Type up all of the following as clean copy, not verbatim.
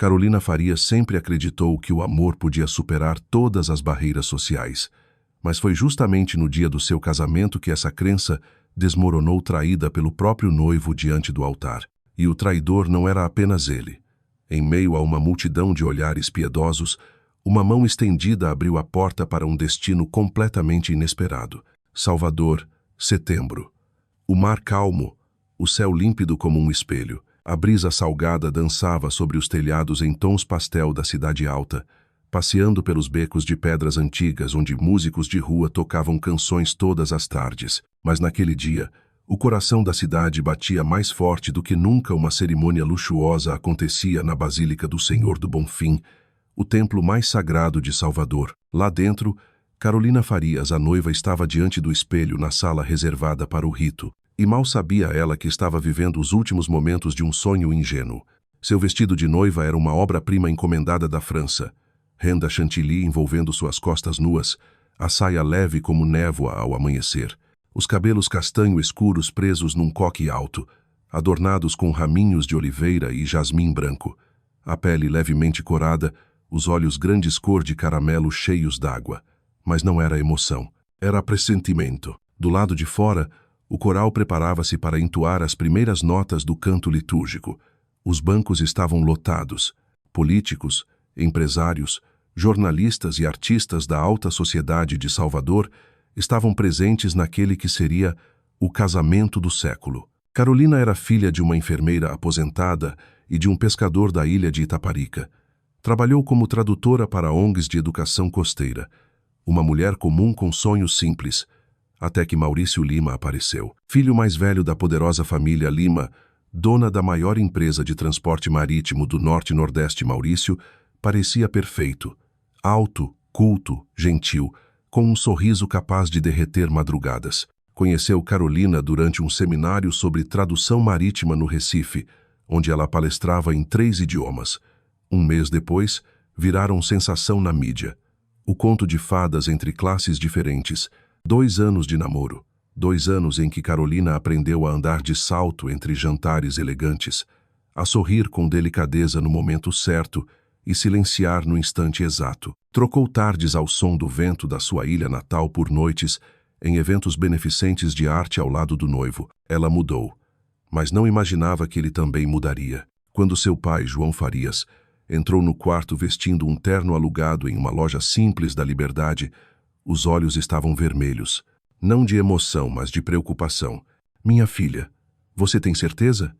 Carolina Farias sempre acreditou que o amor podia superar todas as barreiras sociais. Mas foi justamente no dia do seu casamento que essa crença desmoronou, traída pelo próprio noivo diante do altar. E o traidor não era apenas ele. Em meio a uma multidão de olhares piedosos, uma mão estendida abriu a porta para um destino completamente inesperado. Salvador, setembro. O mar calmo, o céu límpido como um espelho. A brisa salgada dançava sobre os telhados em tons pastel da cidade alta, passeando pelos becos de pedras antigas onde músicos de rua tocavam canções todas as tardes. Mas naquele dia, o coração da cidade batia mais forte do que nunca. Uma cerimônia luxuosa acontecia na Basílica do Senhor do Bonfim, o templo mais sagrado de Salvador. Lá dentro, Carolina Farias, a noiva, estava diante do espelho na sala reservada para o rito. E mal sabia ela que estava vivendo os últimos momentos de um sonho ingênuo. Seu vestido de noiva era uma obra-prima encomendada da França. Renda chantilly envolvendo suas costas nuas, a saia leve como névoa ao amanhecer. Os cabelos castanho escuros presos num coque alto, adornados com raminhos de oliveira e jasmim branco. A pele levemente corada, os olhos grandes cor de caramelo cheios d'água. Mas não era emoção, era pressentimento. Do lado de fora, o coral preparava-se para entoar as primeiras notas do canto litúrgico. Os bancos estavam lotados. Políticos, empresários, jornalistas e artistas da alta sociedade de Salvador estavam presentes naquele que seria o casamento do século. Carolina era filha de uma enfermeira aposentada e de um pescador da ilha de Itaparica. Trabalhou como tradutora para ONGs de educação costeira. Uma mulher comum com sonhos simples, até que Maurício Lima apareceu. Filho mais velho da poderosa família Lima, dona da maior empresa de transporte marítimo do Norte e Nordeste. Maurício parecia perfeito, alto, culto, gentil, com um sorriso capaz de derreter madrugadas. Conheceu Carolina durante um seminário sobre tradução marítima no Recife, onde ela palestrava em 3 idiomas. Um mês depois, viraram sensação na mídia. O conto de fadas entre classes diferentes. 2 anos de namoro. 2 anos em que Carolina aprendeu a andar de salto entre jantares elegantes, a sorrir com delicadeza no momento certo e silenciar no instante exato. Trocou tardes ao som do vento da sua ilha natal por noites em eventos beneficentes de arte ao lado do noivo. Ela mudou, mas não imaginava que ele também mudaria. Quando seu pai, João Farias, entrou no quarto vestindo um terno alugado em uma loja simples da Liberdade, os olhos estavam vermelhos, não de emoção, mas de preocupação. "Minha filha, você tem certeza?"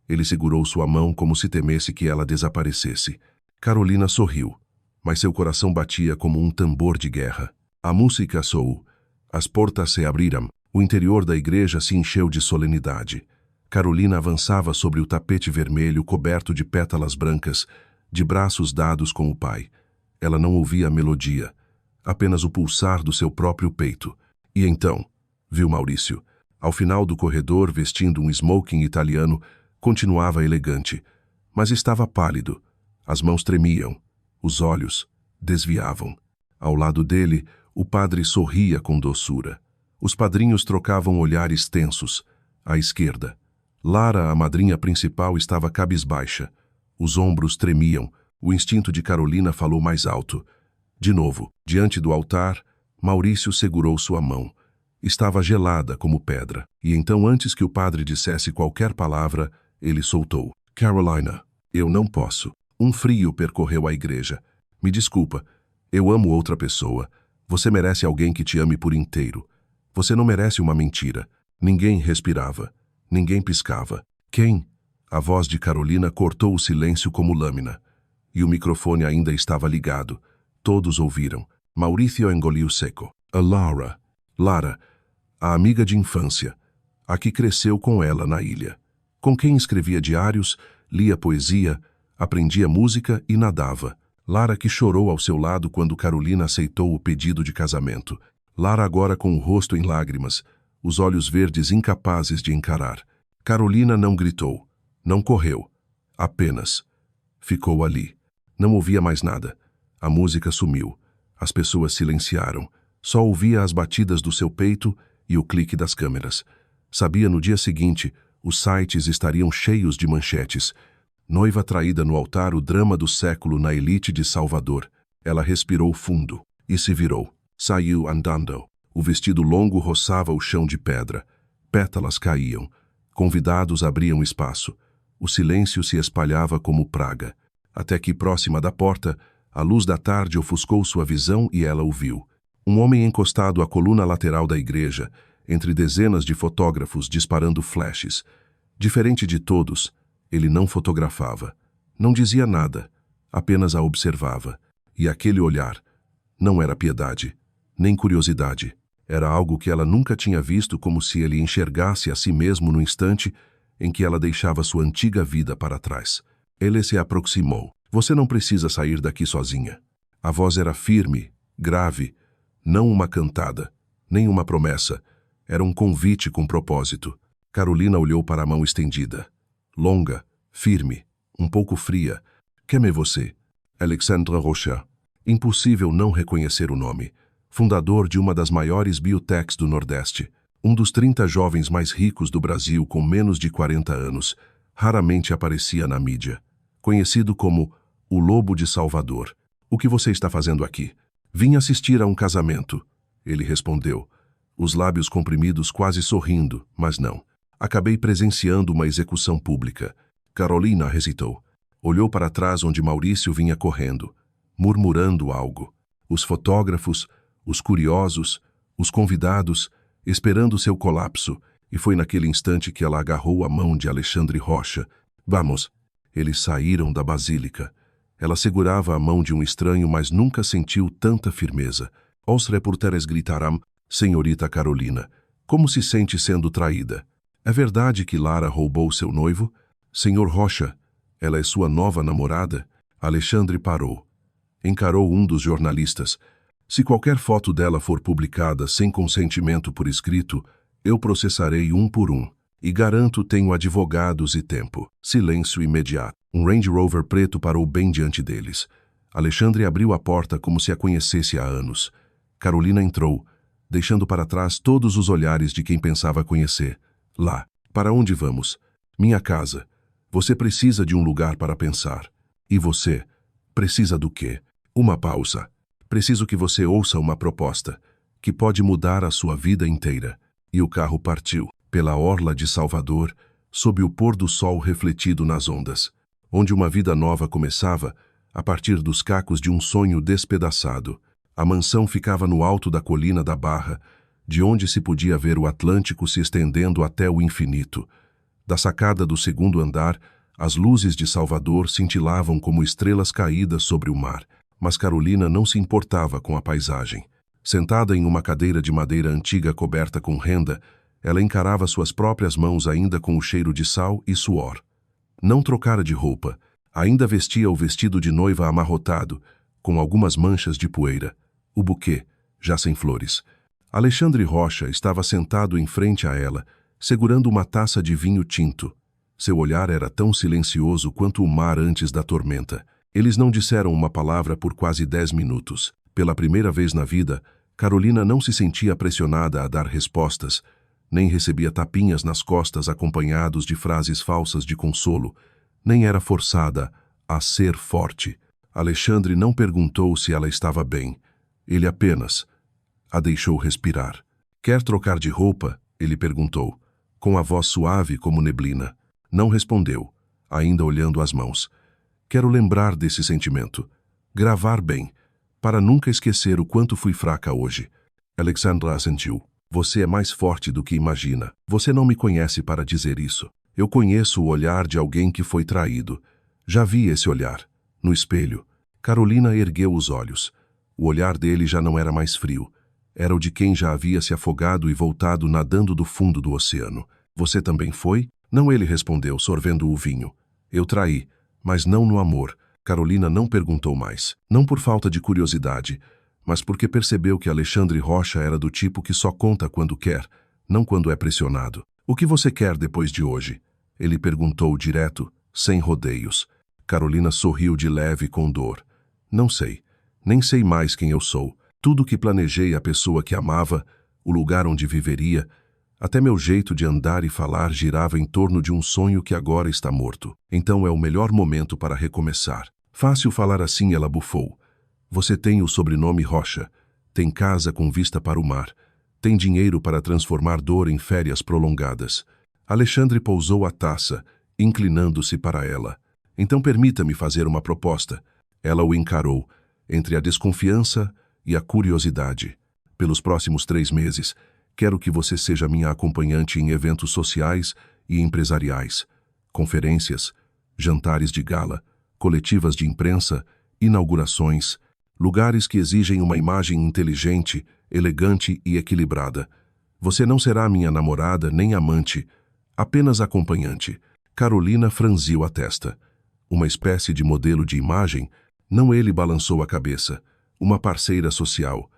Ele segurou sua mão como se temesse que ela desaparecesse. Carolina sorriu, mas seu coração batia como um tambor de guerra. A música soou. As portas se abriram. O interior da igreja se encheu de solenidade. Carolina avançava sobre o tapete vermelho coberto de pétalas brancas, de braços dados com o pai. Ela não ouvia a melodia, apenas o pulsar do seu próprio peito. E então, viu Maurício. Ao final do corredor, vestindo um smoking italiano, continuava elegante, mas estava pálido. As mãos tremiam, os olhos desviavam. Ao lado dele, o padre sorria com doçura. Os padrinhos trocavam olhares tensos. À esquerda, Lara, a madrinha principal, estava cabisbaixa. Os ombros tremiam. O instinto de Carolina falou mais alto. De novo, diante do altar, Maurício segurou sua mão. Estava gelada como pedra. E então, antes que o padre dissesse qualquer palavra, ele soltou: "Carolina, eu não posso." Um frio percorreu a igreja. "Me desculpa, eu amo outra pessoa. Você merece alguém que te ame por inteiro. Você não merece uma mentira." Ninguém respirava. Ninguém piscava. "Quem?" A voz de Carolina cortou o silêncio como lâmina. E o microfone ainda estava ligado. Todos ouviram. Maurício engoliu seco. "A Lara." Lara, a amiga de infância, a que cresceu com ela na ilha. Com quem escrevia diários, lia poesia, aprendia música e nadava. Lara, que chorou ao seu lado quando Carolina aceitou o pedido de casamento. Lara agora com o rosto em lágrimas, os olhos verdes incapazes de encarar. Carolina não gritou, não correu, apenas ficou ali. Não ouvia mais nada. A música sumiu. As pessoas silenciaram. Só ouvia as batidas do seu peito e o clique das câmeras. Sabia no dia seguinte, os sites estariam cheios de manchetes. Noiva traída no altar, o drama do século na elite de Salvador. Ela respirou fundo e se virou. Saiu andando. O vestido longo roçava o chão de pedra. Pétalas caíam. Convidados abriam espaço. O silêncio se espalhava como praga. Até que, próxima da porta, a luz da tarde ofuscou sua visão e ela o viu. Um homem encostado à coluna lateral da igreja, entre dezenas de fotógrafos disparando flashes. Diferente de todos, ele não fotografava. Não dizia nada, apenas a observava. E aquele olhar não era piedade, nem curiosidade. Era algo que ela nunca tinha visto, como se ele enxergasse a si mesmo no instante em que ela deixava sua antiga vida para trás. Ele se aproximou. Você não precisa sair daqui sozinha. A voz era firme, grave, não uma cantada, nem uma promessa. Era um convite com propósito. Carolina olhou para a mão estendida. Longa, firme, um pouco fria. Quem é você? Alexandre Rocha. Impossível não reconhecer o nome. Fundador de uma das maiores biotechs do Nordeste. Um dos 30 jovens mais ricos do Brasil com menos de 40 anos. Raramente aparecia na mídia. Conhecido como o Lobo de Salvador. O que você está fazendo aqui? Vim assistir a um casamento. Ele respondeu, os lábios comprimidos, quase sorrindo, mas não. Acabei presenciando uma execução pública. Carolina hesitou. Olhou para trás onde Maurício vinha correndo, murmurando algo. Os fotógrafos, os curiosos, os convidados, esperando seu colapso, e foi naquele instante que ela agarrou a mão de Alexandre Rocha. Vamos! Eles saíram da basílica. Ela segurava a mão de um estranho, mas nunca sentiu tanta firmeza. Os repórteres gritaram, senhorita Carolina, como se sente sendo traída? É verdade que Lara roubou seu noivo? Senhor Rocha, ela é sua nova namorada? Alexandre parou. Encarou um dos jornalistas. Se qualquer foto dela for publicada sem consentimento por escrito, eu processarei um por um. E garanto, tenho advogados e tempo. Silêncio imediato. Um Range Rover preto parou bem diante deles. Alexandre abriu a porta como se a conhecesse há anos. Carolina entrou, deixando para trás todos os olhares de quem pensava conhecer. Lá. Para onde vamos? Minha casa. Você precisa de um lugar para pensar. E você? Precisa do quê? Uma pausa. Preciso que você ouça uma proposta, que pode mudar a sua vida inteira. E o carro partiu, pela orla de Salvador, sob o pôr do sol refletido nas ondas, onde uma vida nova começava, a partir dos cacos de um sonho despedaçado. A mansão ficava no alto da colina da Barra, de onde se podia ver o Atlântico se estendendo até o infinito. Da sacada do segundo andar, as luzes de Salvador cintilavam como estrelas caídas sobre o mar, mas Carolina não se importava com a paisagem. Sentada em uma cadeira de madeira antiga coberta com renda, ela encarava suas próprias mãos ainda com o cheiro de sal e suor. Não trocara de roupa, ainda vestia o vestido de noiva amarrotado, com algumas manchas de poeira. O buquê, já sem flores. Alexandre Rocha estava sentado em frente a ela, segurando uma taça de vinho tinto. Seu olhar era tão silencioso quanto o mar antes da tormenta. Eles não disseram uma palavra por quase 10 minutos. Pela primeira vez na vida, Carolina não se sentia pressionada a dar respostas, nem recebia tapinhas nas costas acompanhados de frases falsas de consolo, nem era forçada a ser forte. Alexandre não perguntou se ela estava bem. Ele apenas a deixou respirar. Quer trocar de roupa? Ele perguntou, com a voz suave como neblina. Não respondeu, ainda olhando as mãos. Quero lembrar desse sentimento. Gravar bem, para nunca esquecer o quanto fui fraca hoje. Alexandra assentiu. Você é mais forte do que imagina. Você não me conhece para dizer isso. Eu conheço o olhar de alguém que foi traído. Já vi esse olhar, no espelho. Carolina ergueu os olhos. O olhar dele já não era mais frio. Era o de quem já havia se afogado e voltado nadando do fundo do oceano. Você também foi? Não, ele respondeu, sorvendo o vinho. Eu traí, mas não no amor. Carolina não perguntou mais. Não por falta de curiosidade, mas porque percebeu que Alexandre Rocha era do tipo que só conta quando quer, não quando é pressionado. O que você quer depois de hoje? Ele perguntou direto, sem rodeios. Carolina sorriu de leve com dor. Não sei. Nem sei mais quem eu sou. Tudo que planejei, a pessoa que amava, o lugar onde viveria, Até meu jeito de andar e falar girava em torno de um sonho que agora está morto. Então é o melhor momento para recomeçar. Fácil falar assim, ela bufou. Você tem o sobrenome Rocha. Tem casa com vista para o mar. Tem dinheiro para transformar dor em férias prolongadas. Alexandre pousou a taça, inclinando-se para ela. Então permita-me fazer uma proposta. Ela o encarou, entre a desconfiança e a curiosidade. Pelos próximos 3 meses, quero que você seja minha acompanhante em eventos sociais e empresariais, conferências, jantares de gala, coletivas de imprensa, inaugurações, lugares que exigem uma imagem inteligente, elegante e equilibrada. Você não será minha namorada nem amante, apenas acompanhante. Carolina franziu a testa. Uma espécie de modelo de imagem? Não, ele balançou a cabeça. Uma parceira social.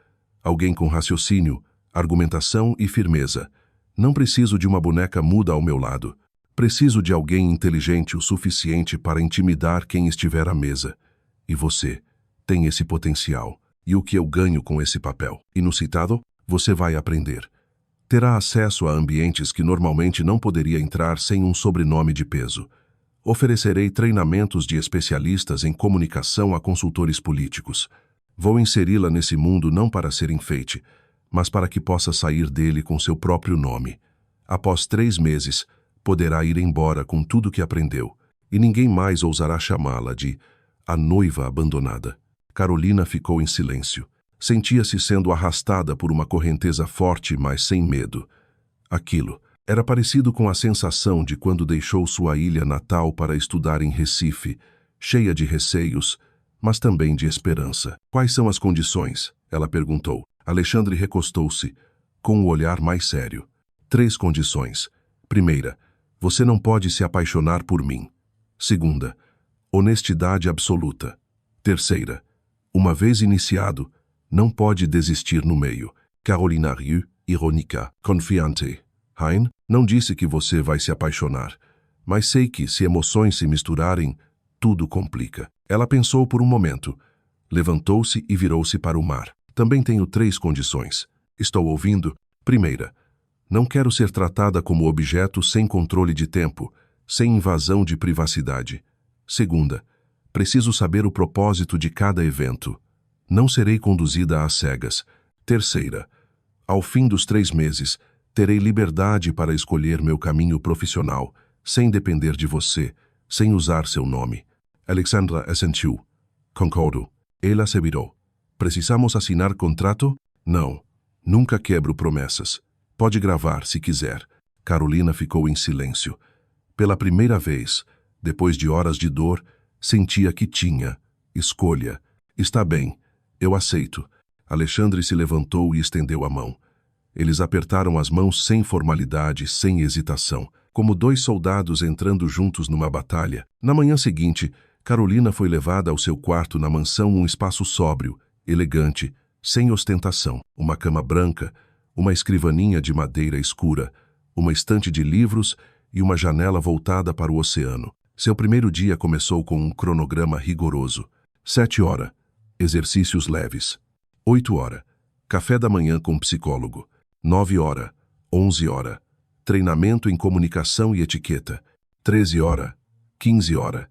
Alguém com raciocínio, argumentação e firmeza. Não preciso de uma boneca muda ao meu lado. Preciso de alguém inteligente o suficiente para intimidar quem estiver à mesa. E você tem esse potencial. E o que eu ganho com esse papel? Inusitado? Você vai aprender. Terá acesso a ambientes que normalmente não poderia entrar sem um sobrenome de peso. Oferecerei treinamentos de especialistas em comunicação a consultores políticos. Vou inseri-la nesse mundo não para ser enfeite, mas para que possa sair dele com seu próprio nome. Após 3 meses, poderá ir embora com tudo que aprendeu, e ninguém mais ousará chamá-la de a noiva abandonada. Carolina ficou em silêncio. Sentia-se sendo arrastada por uma correnteza forte, mas sem medo. Aquilo era parecido com a sensação de quando deixou sua ilha natal para estudar em Recife, cheia de receios, mas também de esperança. Quais são as condições? Ela perguntou. Alexandre recostou-se, com o olhar mais sério. 3 condições. Primeira, você não pode se apaixonar por mim. Segunda, honestidade absoluta. Terceira, uma vez iniciado, não pode desistir no meio. Carolina riu, irônica, confiante. Hein? Não disse que você vai se apaixonar, mas sei que, se emoções se misturarem, tudo complica. Ela pensou por um momento, levantou-se e virou-se para o mar. Também tenho 3 condições. Estou ouvindo? Primeira, não quero ser tratada como objeto sem controle de tempo, sem invasão de privacidade. Segunda, preciso saber o propósito de cada evento. Não serei conduzida às cegas. Terceira, ao fim dos 3 meses, terei liberdade para escolher meu caminho profissional, sem depender de você, sem usar seu nome. Alexandra assentiu. Concordo. Ela se virou. Precisamos assinar contrato? Não. Nunca quebro promessas. Pode gravar se quiser. Carolina ficou em silêncio. Pela primeira vez, depois de horas de dor, sentia que tinha escolha. Está bem. Eu aceito. Alexandre se levantou e estendeu a mão. Eles apertaram as mãos sem formalidade, sem hesitação, como 2 soldados entrando juntos numa batalha. Na manhã seguinte, Carolina foi levada ao seu quarto na mansão, um espaço sóbrio, elegante, sem ostentação. Uma cama branca, uma escrivaninha de madeira escura, uma estante de livros e uma janela voltada para o oceano. Seu primeiro dia começou com um cronograma rigoroso. 7 horas. Exercícios leves. 8 horas. Café da manhã com psicólogo. 9 horas. 11 horas. Treinamento em comunicação e etiqueta. 13 horas. 15 horas.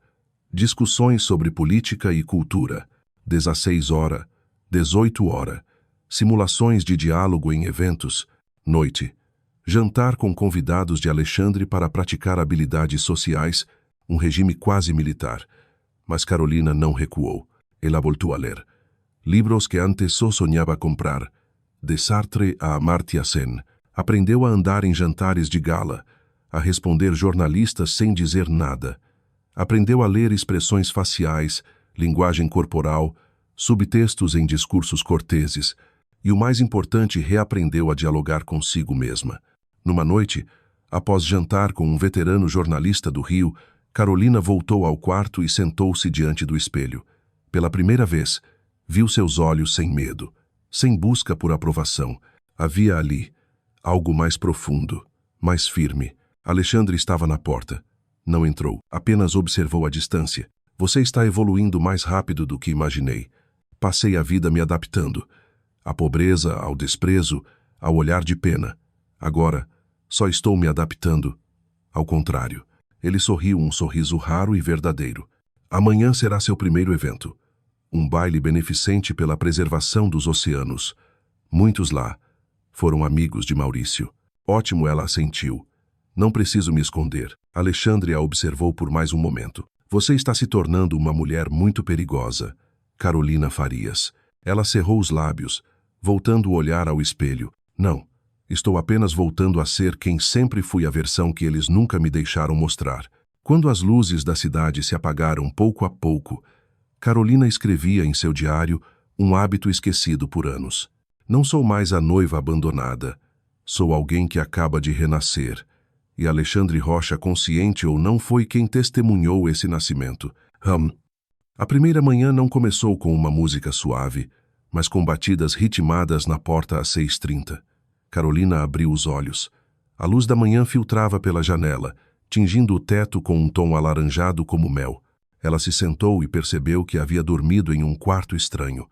Discussões sobre política e cultura. 16 horas. 18 horas. Simulações de diálogo em eventos. Noite. Jantar com convidados de Alexandre para praticar habilidades sociais, um regime quase militar. Mas Carolina não recuou. Ela voltou a ler. Livros que antes só sonhava comprar. De Sartre a Amartya Sen. Aprendeu a andar em jantares de gala, a responder jornalistas sem dizer nada. Aprendeu a ler expressões faciais, linguagem corporal, subtextos em discursos corteses. E o mais importante, reaprendeu a dialogar consigo mesma. Numa noite, após jantar com um veterano jornalista do Rio, Carolina voltou ao quarto e sentou-se diante do espelho. Pela primeira vez, viu seus olhos sem medo, sem busca por aprovação. Havia ali algo mais profundo, mais firme. Alexandre estava na porta. Não entrou, apenas observou a distância. Você está evoluindo mais rápido do que imaginei. Passei a vida me adaptando. À pobreza, ao desprezo, ao olhar de pena. Agora, Só estou me adaptando. Ao contrário, ele sorriu um sorriso raro e verdadeiro. Amanhã será seu primeiro evento. Um baile beneficente pela preservação dos oceanos. Muitos lá foram amigos de Maurício. Ótimo, ela assentiu. Não preciso me esconder. Alexandre a observou por mais um momento. Você está se tornando uma mulher muito perigosa. Carolina Farias. Ela cerrou os lábios, voltando o olhar ao espelho. Não, estou apenas voltando a ser quem sempre fui, a versão que eles nunca me deixaram mostrar. Quando as luzes da cidade se apagaram pouco a pouco, Carolina escrevia em seu diário um hábito esquecido por anos. Não sou mais a noiva abandonada. Sou alguém que acaba de renascer. E Alexandre Rocha, consciente ou não, foi quem testemunhou esse nascimento. A primeira manhã não começou com uma música suave, mas com batidas ritmadas na porta às 6h30. Carolina abriu os olhos. A luz da manhã filtrava pela janela, tingindo o teto com um tom alaranjado como mel. Ela se sentou e percebeu que havia dormido em um quarto estranho.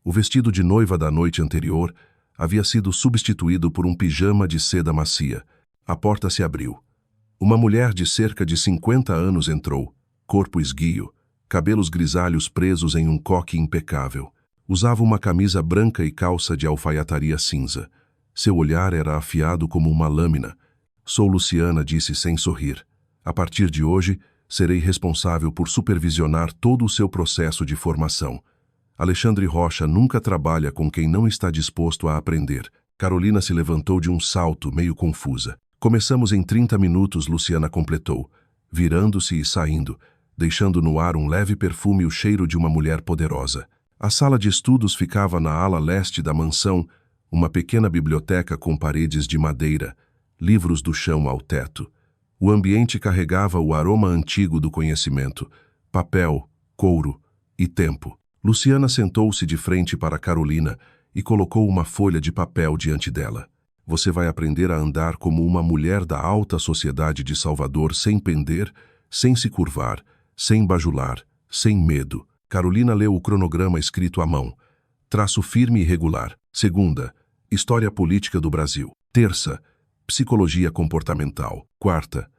O vestido de noiva da noite anterior havia sido substituído por um pijama de seda macia. A porta se abriu. Uma mulher de cerca de 50 anos entrou, corpo esguio, cabelos grisalhos presos em um coque impecável. Usava uma camisa branca e calça de alfaiataria cinza. Seu olhar era afiado como uma lâmina. Sou Luciana, disse sem sorrir. A partir de hoje, serei responsável por supervisionar todo o seu processo de formação. Alexandre Rocha nunca trabalha com quem não está disposto a aprender. Carolina se levantou de um salto, meio confusa. Começamos em 30 minutos, Luciana completou, virando-se e saindo, deixando no ar um leve perfume e o cheiro de uma mulher poderosa. A sala de estudos ficava na ala leste da mansão, uma pequena biblioteca com paredes de madeira, livros do chão ao teto. O ambiente carregava o aroma antigo do conhecimento, papel, couro e tempo. Luciana sentou-se de frente para Carolina e colocou uma folha de papel diante dela. Você vai aprender a andar como uma mulher da alta sociedade de Salvador, sem pender, sem se curvar, sem bajular, sem medo. Carolina leu o cronograma escrito à mão. Traço firme e regular. Segunda, História Política do Brasil. Terça, Psicologia Comportamental. Quarta,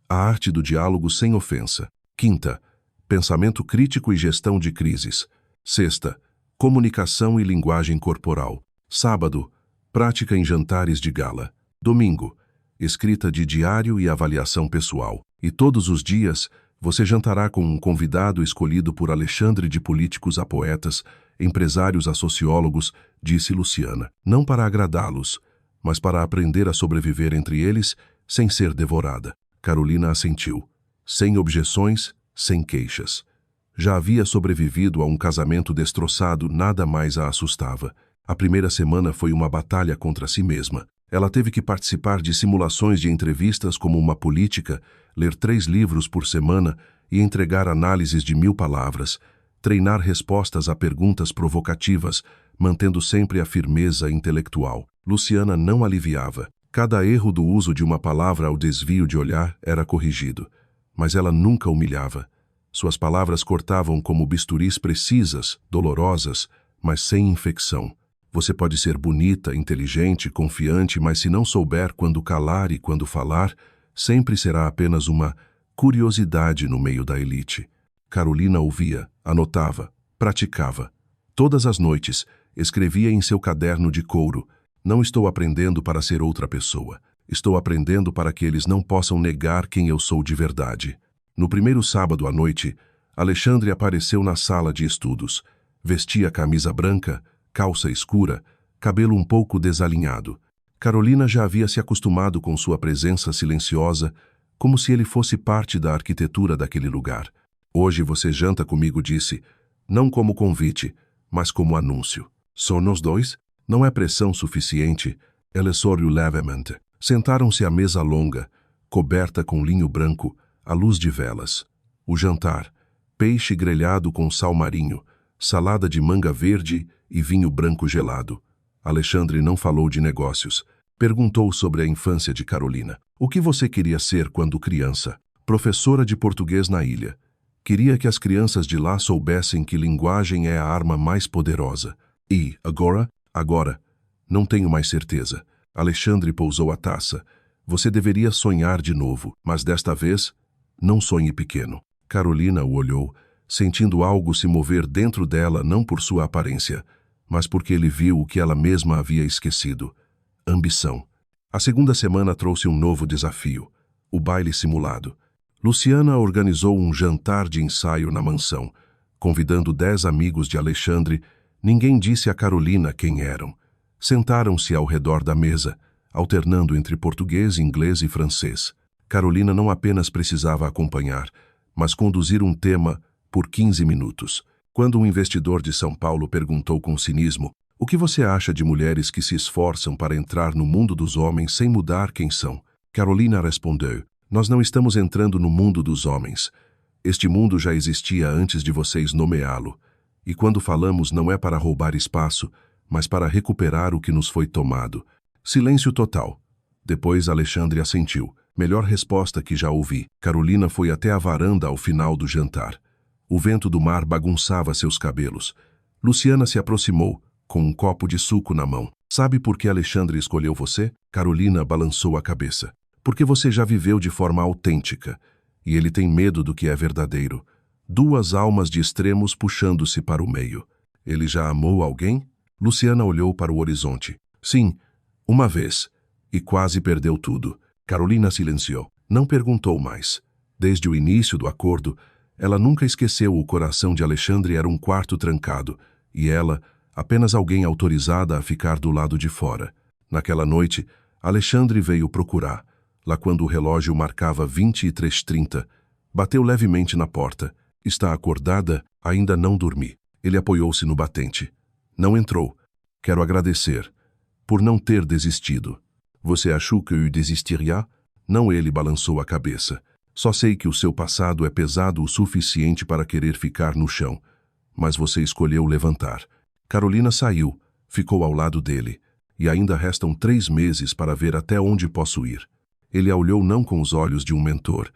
A Arte do Diálogo Sem Ofensa. Quinta, Pensamento Crítico e Gestão de Crises. Sexta, Comunicação e Linguagem Corporal. Sábado, Prática em Jantares de Gala. Domingo, Escrita de Diário e Avaliação Pessoal. E todos os dias, você jantará com um convidado escolhido por Alexandre, de políticos a poetas, empresários a sociólogos, disse Luciana. Não para agradá-los, mas para aprender a sobreviver entre eles sem ser devorada. Carolina assentiu. Sem objeções, sem queixas. Já havia sobrevivido a um casamento destroçado, nada mais a assustava. A primeira semana foi uma batalha contra si mesma. Ela teve que participar de simulações de entrevistas como uma política, ler 3 livros por semana e entregar análises de 1000 palavras, treinar respostas a perguntas provocativas, mantendo sempre a firmeza intelectual. Luciana não aliviava. Cada erro do uso de uma palavra ao desvio de olhar era corrigido. Mas ela nunca humilhava. Suas palavras cortavam como bisturis precisas, dolorosas, mas sem infecção. Você pode ser bonita, inteligente, confiante, mas se não souber quando calar e quando falar, sempre será apenas uma curiosidade no meio da elite. Carolina ouvia, anotava, praticava. Todas as noites, escrevia em seu caderno de couro: não estou aprendendo para ser outra pessoa. Estou aprendendo para que eles não possam negar quem eu sou de verdade. No primeiro sábado à noite, Alexandre apareceu na sala de estudos. Vestia camisa branca, calça escura, cabelo um pouco desalinhado. Carolina já havia se acostumado com sua presença silenciosa, como se ele fosse parte da arquitetura daquele lugar. Hoje você janta comigo, disse, não como convite, mas como anúncio. Só nós dois? Não é pressão suficiente. Ela sorriu levemente. Sentaram-se à mesa longa, coberta com linho branco, à luz de velas. O jantar: peixe grelhado com sal marinho, salada de manga verde e vinho branco gelado. Alexandre não falou de negócios. Perguntou sobre a infância de Carolina. O que você queria ser quando criança? Professora de português na ilha. Queria que as crianças de lá soubessem que linguagem é a arma mais poderosa. E, agora? Agora. Não tenho mais certeza. Alexandre pousou a taça. Você deveria sonhar de novo, mas desta vez, não sonhe pequeno. Carolina o olhou, sentindo algo se mover dentro dela não por sua aparência, mas porque ele viu o que ela mesma havia esquecido: ambição. A segunda semana trouxe um novo desafio: o baile simulado. Luciana organizou um jantar de ensaio na mansão, convidando 10 amigos de Alexandre. Ninguém disse a Carolina quem eram. Sentaram-se ao redor da mesa, alternando entre português, inglês e francês. Carolina não apenas precisava acompanhar, mas conduzir um tema por 15 minutos. Quando um investidor de São Paulo perguntou com cinismo: "O que você acha de mulheres que se esforçam para entrar no mundo dos homens sem mudar quem são?", Carolina respondeu: "Nós não estamos entrando no mundo dos homens. Este mundo já existia antes de vocês nomeá-lo. E quando falamos não é para roubar espaço, mas para recuperar o que nos foi tomado." Silêncio total. Depois Alexandre assentiu. "Melhor resposta que já ouvi." Carolina foi até a varanda ao final do jantar. O vento do mar bagunçava seus cabelos. Luciana se aproximou, com um copo de suco na mão. "Sabe por que Alexandre escolheu você?" Carolina balançou a cabeça. "Porque você já viveu de forma autêntica, e ele tem medo do que é verdadeiro. Duas almas de extremos puxando-se para o meio." "Ele já amou alguém?" Luciana olhou para o horizonte. "Sim, uma vez, e quase perdeu tudo." Carolina silenciou. Não perguntou mais. Desde o início do acordo, ela nunca esqueceu: o coração de Alexandre era um quarto trancado, e ela, apenas alguém autorizada a ficar do lado de fora. Naquela noite, Alexandre veio procurar. Lá quando o relógio marcava 23h30, bateu levemente na porta. "Está acordada? Ainda não dormi." Ele apoiou-se no batente. "Não entrou. Quero agradecer por não ter desistido." "Você achou que eu desistiria?" "Não." Ele balançou a cabeça. "Só sei que o seu passado é pesado o suficiente para querer ficar no chão. Mas você escolheu levantar." Carolina saiu, ficou ao lado dele. "E ainda restam 3 meses para ver até onde posso ir." Ele a olhou não com os olhos de um mentor,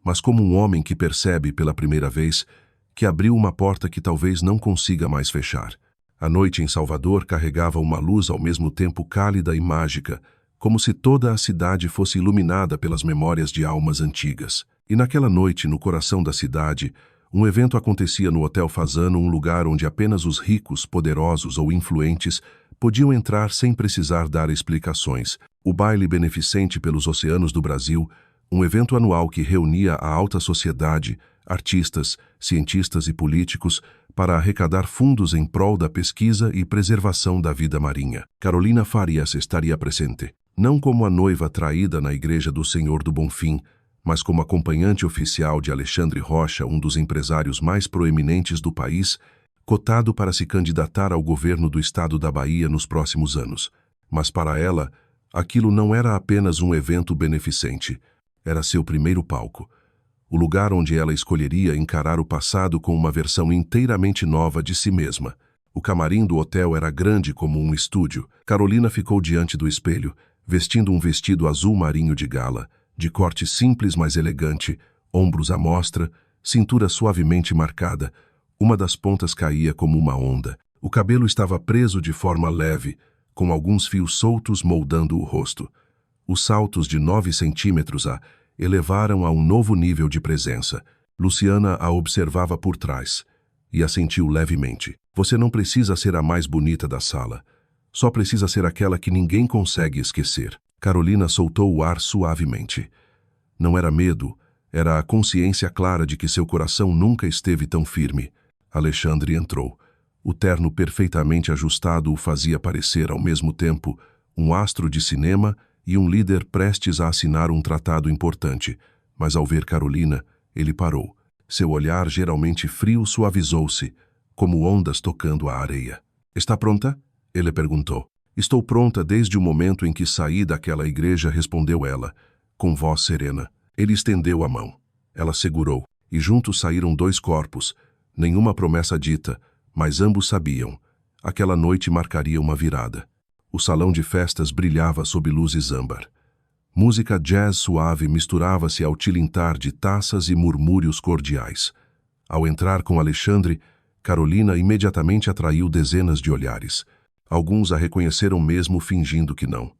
mas como um homem que percebe pela primeira vez que abriu uma porta que talvez não consiga mais fechar. A noite em Salvador carregava uma luz ao mesmo tempo cálida e mágica, como se toda a cidade fosse iluminada pelas memórias de almas antigas. E naquela noite, no coração da cidade, um evento acontecia no Hotel Fasano, um lugar onde apenas os ricos, poderosos ou influentes podiam entrar sem precisar dar explicações. O baile beneficente pelos oceanos do Brasil, um evento anual que reunia a alta sociedade, artistas, cientistas e políticos para arrecadar fundos em prol da pesquisa e preservação da vida marinha. Carolina Farias estaria presente, não como a noiva traída na Igreja do Senhor do Bonfim, mas como acompanhante oficial de Alexandre Rocha, um dos empresários mais proeminentes do país, cotado para se candidatar ao governo do estado da Bahia nos próximos anos. Mas para ela, aquilo não era apenas um evento beneficente, era seu primeiro palco. O lugar onde ela escolheria encarar o passado com uma versão inteiramente nova de si mesma. O camarim do hotel era grande como um estúdio. Carolina ficou diante do espelho, vestindo um vestido azul marinho de gala, de corte simples mas elegante, ombros à mostra, cintura suavemente marcada. Uma das pontas caía como uma onda. O cabelo estava preso de forma leve, com alguns fios soltos moldando o rosto. Os saltos de 9 centímetros a elevaram a um novo nível de presença. Luciana a observava por trás e assentiu levemente. "Você não precisa ser a mais bonita da sala. Só precisa ser aquela que ninguém consegue esquecer." Carolina soltou o ar suavemente. Não era medo, era a consciência clara de que seu coração nunca esteve tão firme. Alexandre entrou. O terno perfeitamente ajustado o fazia parecer, ao mesmo tempo, um astro de cinema e um líder prestes a assinar um tratado importante. Mas ao ver Carolina, ele parou. Seu olhar, geralmente frio, suavizou-se, como ondas tocando a areia. "Está pronta?" ele perguntou. "Estou pronta desde o momento em que saí daquela igreja", respondeu ela, com voz serena. Ele estendeu a mão. Ela segurou, e juntos saíram 2 corpos. Nenhuma promessa dita, mas ambos sabiam. Aquela noite marcaria uma virada. O salão de festas brilhava sob luzes âmbar. Música jazz suave misturava-se ao tilintar de taças e murmúrios cordiais. Ao entrar com Alexandre, Carolina imediatamente atraiu dezenas de olhares. Alguns a reconheceram mesmo fingindo que não.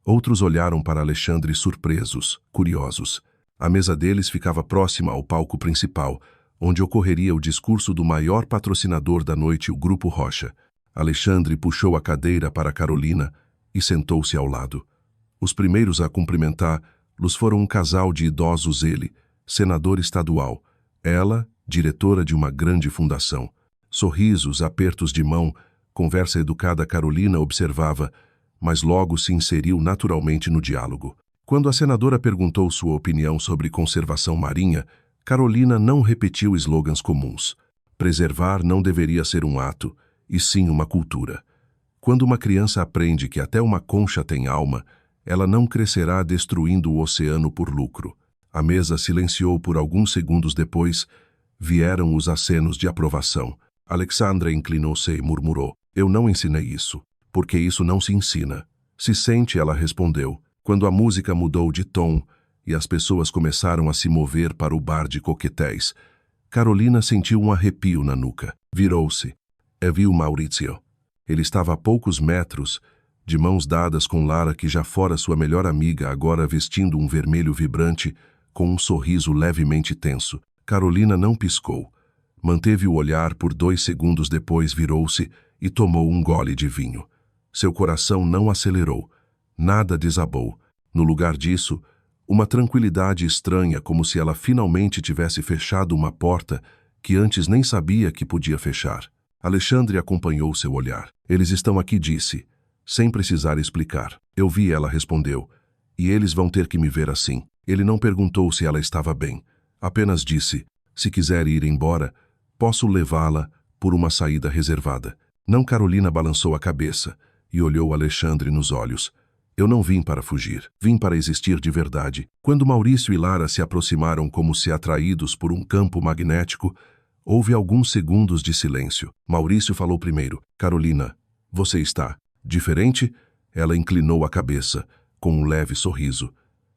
Outros olharam para Alexandre surpresos, curiosos. A mesa deles ficava próxima ao palco principal, onde ocorreria o discurso do maior patrocinador da noite, o Grupo Rocha. Alexandre puxou a cadeira para Carolina e sentou-se ao lado. Os primeiros a cumprimentá-los foram um casal de idosos, ele, senador estadual, ela, diretora de uma grande fundação. Sorrisos, apertos de mão, conversa educada. Carolina observava, mas logo se inseriu naturalmente no diálogo. Quando a senadora perguntou sua opinião sobre conservação marinha, Carolina não repetiu slogans comuns. Preservar não deveria ser um ato, e sim uma cultura. Quando uma criança aprende que até uma concha tem alma, ela não crescerá destruindo o oceano por lucro. A mesa silenciou por alguns segundos. Depois, vieram os acenos de aprovação. Alexandra inclinou-se e murmurou: "Eu não ensinei isso, porque isso não se ensina." "Se sente", ela respondeu. Quando a música mudou de tom e as pessoas começaram a se mover para o bar de coquetéis, Carolina sentiu um arrepio na nuca. Virou-se e viu Maurício. Ele estava a poucos metros, de mãos dadas com Lara, que já fora sua melhor amiga, agora vestindo um vermelho vibrante, com um sorriso levemente tenso. Carolina não piscou. Manteve o olhar por 2 segundos, depois virou-se e tomou um gole de vinho. Seu coração não acelerou. Nada desabou. No lugar disso, uma tranquilidade estranha, como se ela finalmente tivesse fechado uma porta que antes nem sabia que podia fechar. Alexandre acompanhou seu olhar. "Eles estão aqui", disse, sem precisar explicar. "Eu vi", ela respondeu, "e eles vão ter que me ver assim." Ele não perguntou se ela estava bem. Apenas disse: "Se quiser ir embora, posso levá-la por uma saída reservada." Não. Carolina balançou a cabeça e olhou Alexandre nos olhos. "Eu não vim para fugir. Vim para existir de verdade." Quando Maurício e Lara se aproximaram como se atraídos por um campo magnético, houve alguns segundos de silêncio. Maurício falou primeiro: "Carolina, você está diferente?" Ela inclinou a cabeça, com um leve sorriso.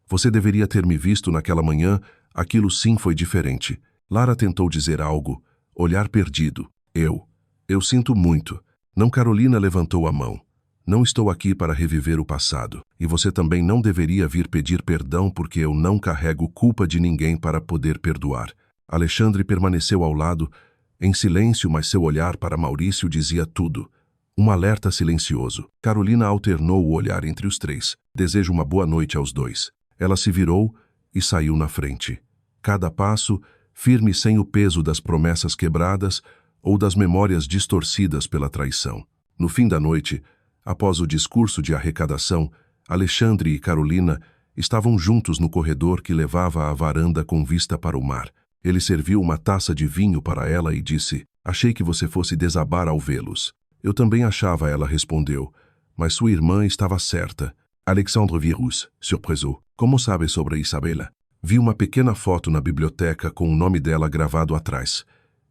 "Você deveria ter me visto naquela manhã. Aquilo sim foi diferente." Lara tentou dizer algo, olhar perdido. Eu sinto muito." Não. Carolina levantou a mão. "Não estou aqui para reviver o passado. E você também não deveria vir pedir perdão, porque eu não carrego culpa de ninguém para poder perdoar." Alexandre permaneceu ao lado, em silêncio, mas seu olhar para Maurício dizia tudo. Um alerta silencioso. Carolina alternou o olhar entre os três. "Desejo uma boa noite aos dois." Ela se virou e saiu na frente. Cada passo, firme, sem o peso das promessas quebradas ou das memórias distorcidas pela traição. No fim da noite, após o discurso de arrecadação, Alexandre e Carolina estavam juntos no corredor que levava à varanda com vista para o mar. Ele serviu uma taça de vinho para ela e disse: "Achei que você fosse desabar ao vê-los." "Eu também achava", ela respondeu, "mas sua irmã estava certa." Alexandre Virus, surpreso. "Como sabe sobre Isabela?" "Vi uma pequena foto na biblioteca com o nome dela gravado atrás.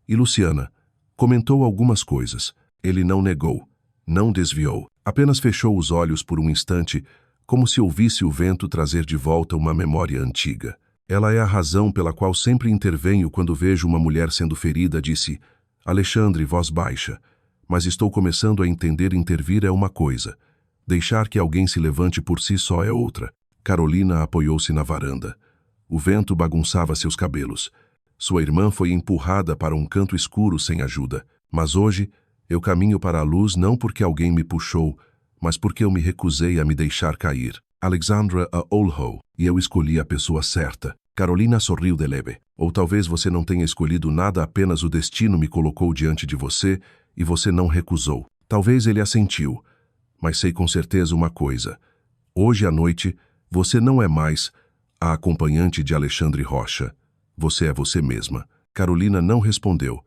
E Luciana comentou algumas coisas." Ele não negou, não desviou, apenas fechou os olhos por um instante, como se ouvisse o vento trazer de volta uma memória antiga. "Ela é a razão pela qual sempre intervenho quando vejo uma mulher sendo ferida", disse Alexandre, voz baixa. "Mas estou começando a entender: intervir é uma coisa, deixar que alguém se levante por si só é outra." Carolina apoiou-se na varanda. O vento bagunçava seus cabelos. Sua irmã foi empurrada para um canto escuro sem ajuda. "Mas hoje, eu caminho para a luz não porque alguém me puxou, mas porque eu me recusei a me deixar cair. Alexandra a Olho, e eu escolhi a pessoa certa." Carolina sorriu de leve. "Ou talvez você não tenha escolhido nada, apenas o destino me colocou diante de você e você não recusou." Talvez ele assentiu. "Mas sei com certeza uma coisa. Hoje à noite, você não é mais a acompanhante de Alexandre Rocha. Você é você mesma." Carolina não respondeu,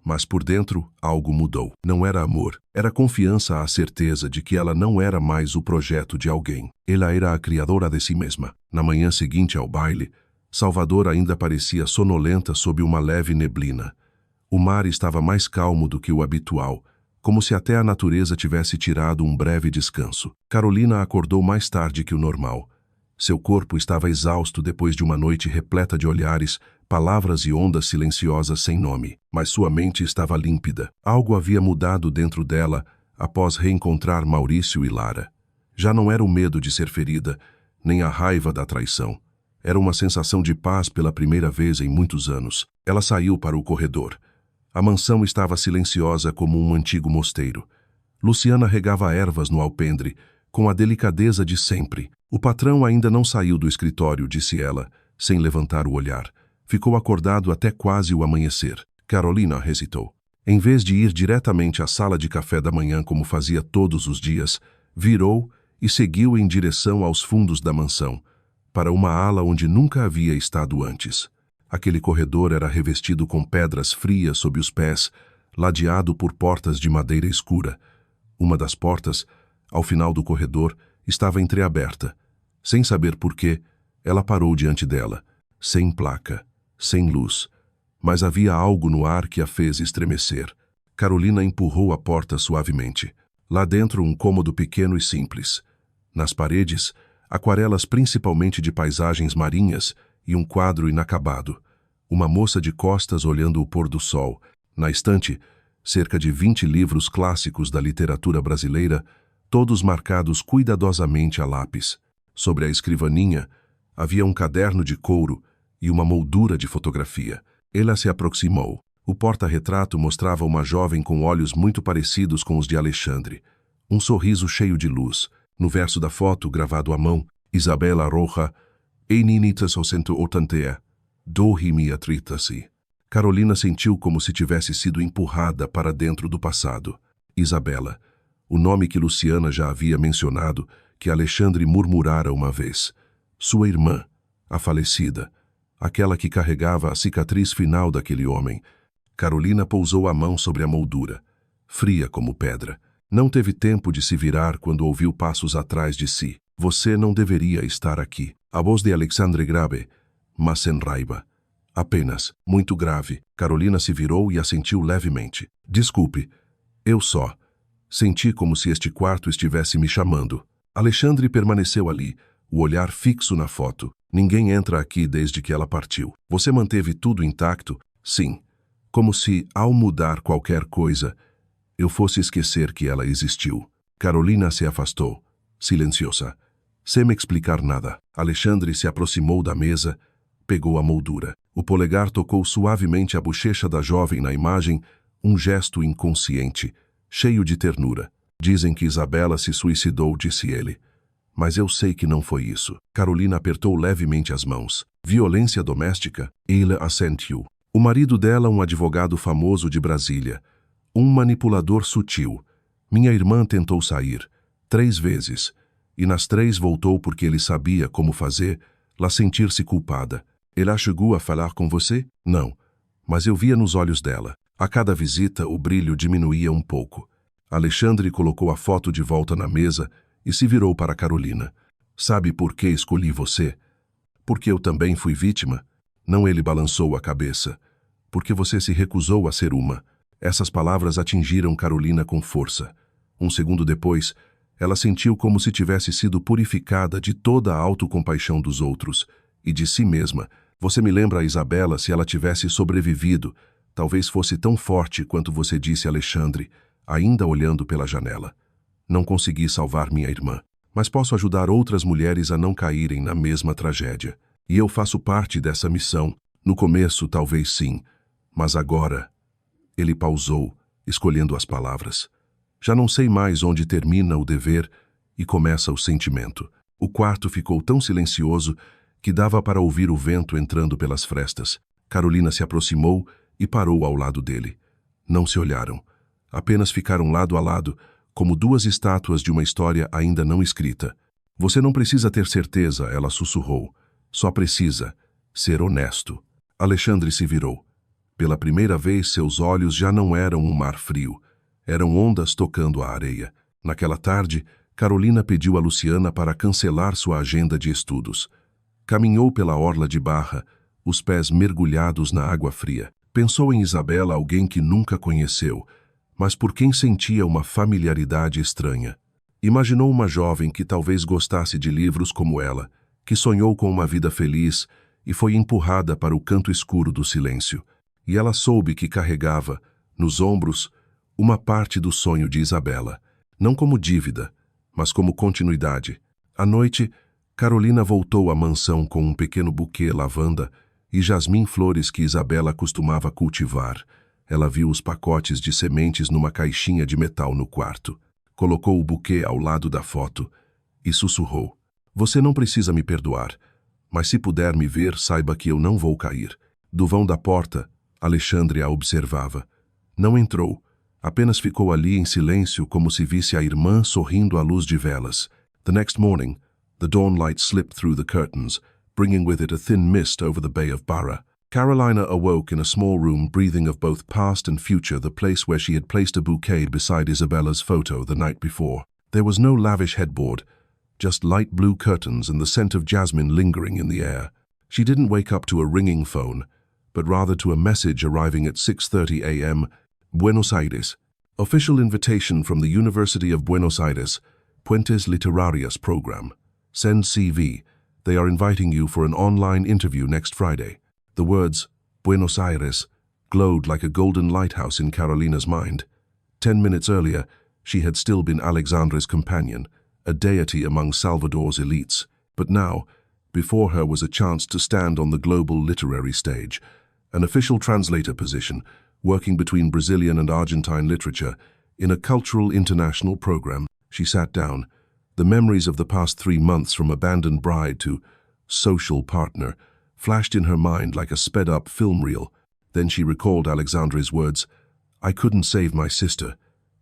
mas por dentro algo mudou. Não era amor, era confiança, a certeza de que ela não era mais o projeto de alguém. Ela era a criadora de si mesma. Na manhã seguinte ao baile, Salvador ainda parecia sonolenta sob uma leve neblina. O mar estava mais calmo do que o habitual, como se até a natureza tivesse tirado um breve descanso. Carolina acordou mais tarde que o normal. Seu corpo estava exausto depois de uma noite repleta de olhares, palavras e ondas silenciosas sem nome. Mas sua mente estava límpida. Algo havia mudado dentro dela após reencontrar Maurício e Lara. Já não era o medo de ser ferida, nem a raiva da traição. Era uma sensação de paz pela primeira vez em muitos anos. Ela saiu para o corredor. A mansão estava silenciosa como um antigo mosteiro. Luciana regava ervas no alpendre, com a delicadeza de sempre. O patrão ainda não saiu do escritório, disse ela, sem levantar o olhar. Ficou acordado até quase o amanhecer. Carolina hesitou. Em vez de ir diretamente à sala de café da manhã como fazia todos os dias, virou e seguiu em direção aos fundos da mansão, para uma ala onde nunca havia estado antes. Aquele corredor era revestido com pedras frias sob os pés, ladeado por portas de madeira escura. Uma das portas, ao final do corredor, estava entreaberta. Sem saber por quê, ela parou diante dela, sem placa, sem luz. Mas havia algo no ar que a fez estremecer. Carolina empurrou a porta suavemente. Lá dentro, um cômodo pequeno e simples. Nas paredes, aquarelas principalmente de paisagens marinhas e um quadro inacabado. Uma moça de costas olhando o pôr do sol. Na estante, cerca de 20 livros clássicos da literatura brasileira, todos marcados cuidadosamente a lápis. Sobre a escrivaninha, havia um caderno de couro e uma moldura de fotografia. Ela se aproximou. O porta-retrato mostrava uma jovem com olhos muito parecidos com os de Alexandre. Um sorriso cheio de luz. No verso da foto, gravado à mão, Isabela Roja, Eininitas 180, Dorrimia tritasi. Carolina sentiu como se tivesse sido empurrada para dentro do passado. Isabela, o nome que Luciana já havia mencionado, que Alexandre murmurara uma vez. Sua irmã, a falecida, aquela que carregava a cicatriz final daquele homem. Carolina pousou a mão sobre a moldura, fria como pedra. Não teve tempo de se virar quando ouviu passos atrás de si. Você não deveria estar aqui. A voz de Alexandre grave, mas sem raiva. Apenas, muito grave. Carolina se virou e assentiu levemente. Desculpe, eu só. Senti como se este quarto estivesse me chamando. Alexandre permaneceu ali, o olhar fixo na foto. Ninguém entra aqui desde que ela partiu. Você manteve tudo intacto? Sim. Como se, ao mudar qualquer coisa, eu fosse esquecer que ela existiu. Carolina se afastou, silenciosa, sem me explicar nada. Alexandre se aproximou da mesa, pegou a moldura. O polegar tocou suavemente a bochecha da jovem na imagem, um gesto inconsciente, cheio de ternura. Dizem que Isabela se suicidou, disse ele. Mas eu sei que não foi isso. Carolina apertou levemente as mãos. Violência doméstica? Ele assentiu. O marido dela, um advogado famoso de Brasília. Um manipulador sutil. Minha irmã tentou sair 3 vezes, e nas 3 voltou porque ele sabia como fazê-la sentir-se culpada. Ela chegou a falar com você? Não, mas eu via nos olhos dela. A cada visita, o brilho diminuía um pouco. Alexandre colocou a foto de volta na mesa e se virou para Carolina. Sabe por que escolhi você? Porque eu também fui vítima? Não, ele balançou a cabeça. Porque você se recusou a ser uma. Essas palavras atingiram Carolina com força. Um segundo depois, ela sentiu como se tivesse sido purificada de toda a autocompaixão dos outros e de si mesma. Você me lembra a Isabela se ela tivesse sobrevivido. Talvez fosse tão forte quanto você disse, Alexandre, ainda olhando pela janela. Não consegui salvar minha irmã, mas posso ajudar outras mulheres a não caírem na mesma tragédia. E eu faço parte dessa missão. No começo, talvez sim, mas agora... Ele pausou, escolhendo as palavras. Já não sei mais onde termina o dever e começa o sentimento. O quarto ficou tão silencioso que dava para ouvir o vento entrando pelas frestas. Carolina se aproximou e parou ao lado dele. Não se olharam. Apenas ficaram lado a lado, como 2 estátuas de uma história ainda não escrita. Você não precisa ter certeza, ela sussurrou. Só precisa ser honesto. Alexandre se virou. Pela primeira vez, seus olhos já não eram um mar frio. Eram ondas tocando a areia. Naquela tarde, Carolina pediu a Luciana para cancelar sua agenda de estudos. Caminhou pela orla de Barra, os pés mergulhados na água fria. Pensou em Isabela, alguém que nunca conheceu, mas por quem sentia uma familiaridade estranha. Imaginou uma jovem que talvez gostasse de livros como ela, que sonhou com uma vida feliz e foi empurrada para o canto escuro do silêncio. E ela soube que carregava, nos ombros, uma parte do sonho de Isabela, não como dívida, mas como continuidade. À noite, Carolina voltou à mansão com um pequeno buquê lavanda e jasmim flores que Isabela costumava cultivar. Ela viu os pacotes de sementes numa caixinha de metal no quarto. Colocou o buquê ao lado da foto e sussurrou: "Você não precisa me perdoar, mas se puder me ver, saiba que eu não vou cair." Do vão da porta, Alexandre a observava. Não entrou, apenas ficou ali em silêncio como se visse a irmã sorrindo à luz de velas. The next morning, the dawn light slipped through the curtains, bringing with it a thin mist over the Bay of Barra. Carolina awoke in a small room breathing of both past and future, the place where she had placed a bouquet beside Isabella's photo the night before. There was no lavish headboard, just light blue curtains and the scent of jasmine lingering in the air. She didn't wake up to a ringing phone, but rather to a message arriving at 6:30 a.m. Buenos Aires. Official invitation from the University of Buenos Aires, Puentes Literarias program. Send CV. They are inviting you for an online interview next Friday. The words, Buenos Aires, glowed like a golden lighthouse in Carolina's mind. 10 minutes earlier, she had still been Alexandra's companion, a deity among Salvador's elites. But now, before her was a chance to stand on the global literary stage, an official translator position, working between Brazilian and Argentine literature, in a cultural international program. She sat down. The memories of the past 3 months, from abandoned bride to social partner, flashed in her mind like a sped-up film reel. Then she recalled Alexandra's words, "I couldn't save my sister,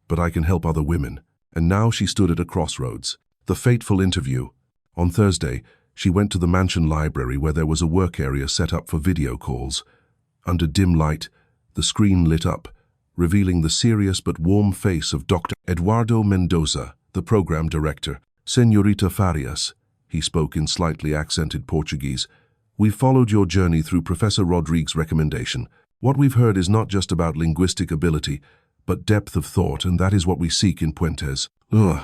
but I can help other women." And now she stood at a crossroads. The fateful interview. On Thursday, she went to the mansion library where there was a work area set up for video calls. Under dim light, the screen lit up, revealing the serious but warm face of Dr. Eduardo Mendoza, the program director. "Señorita Farias," he spoke in slightly accented Portuguese, "we've followed your journey through Professor Rodrigues' recommendation. What we've heard is not just about linguistic ability, but depth of thought, and that is what we seek in Puentes." Ugh.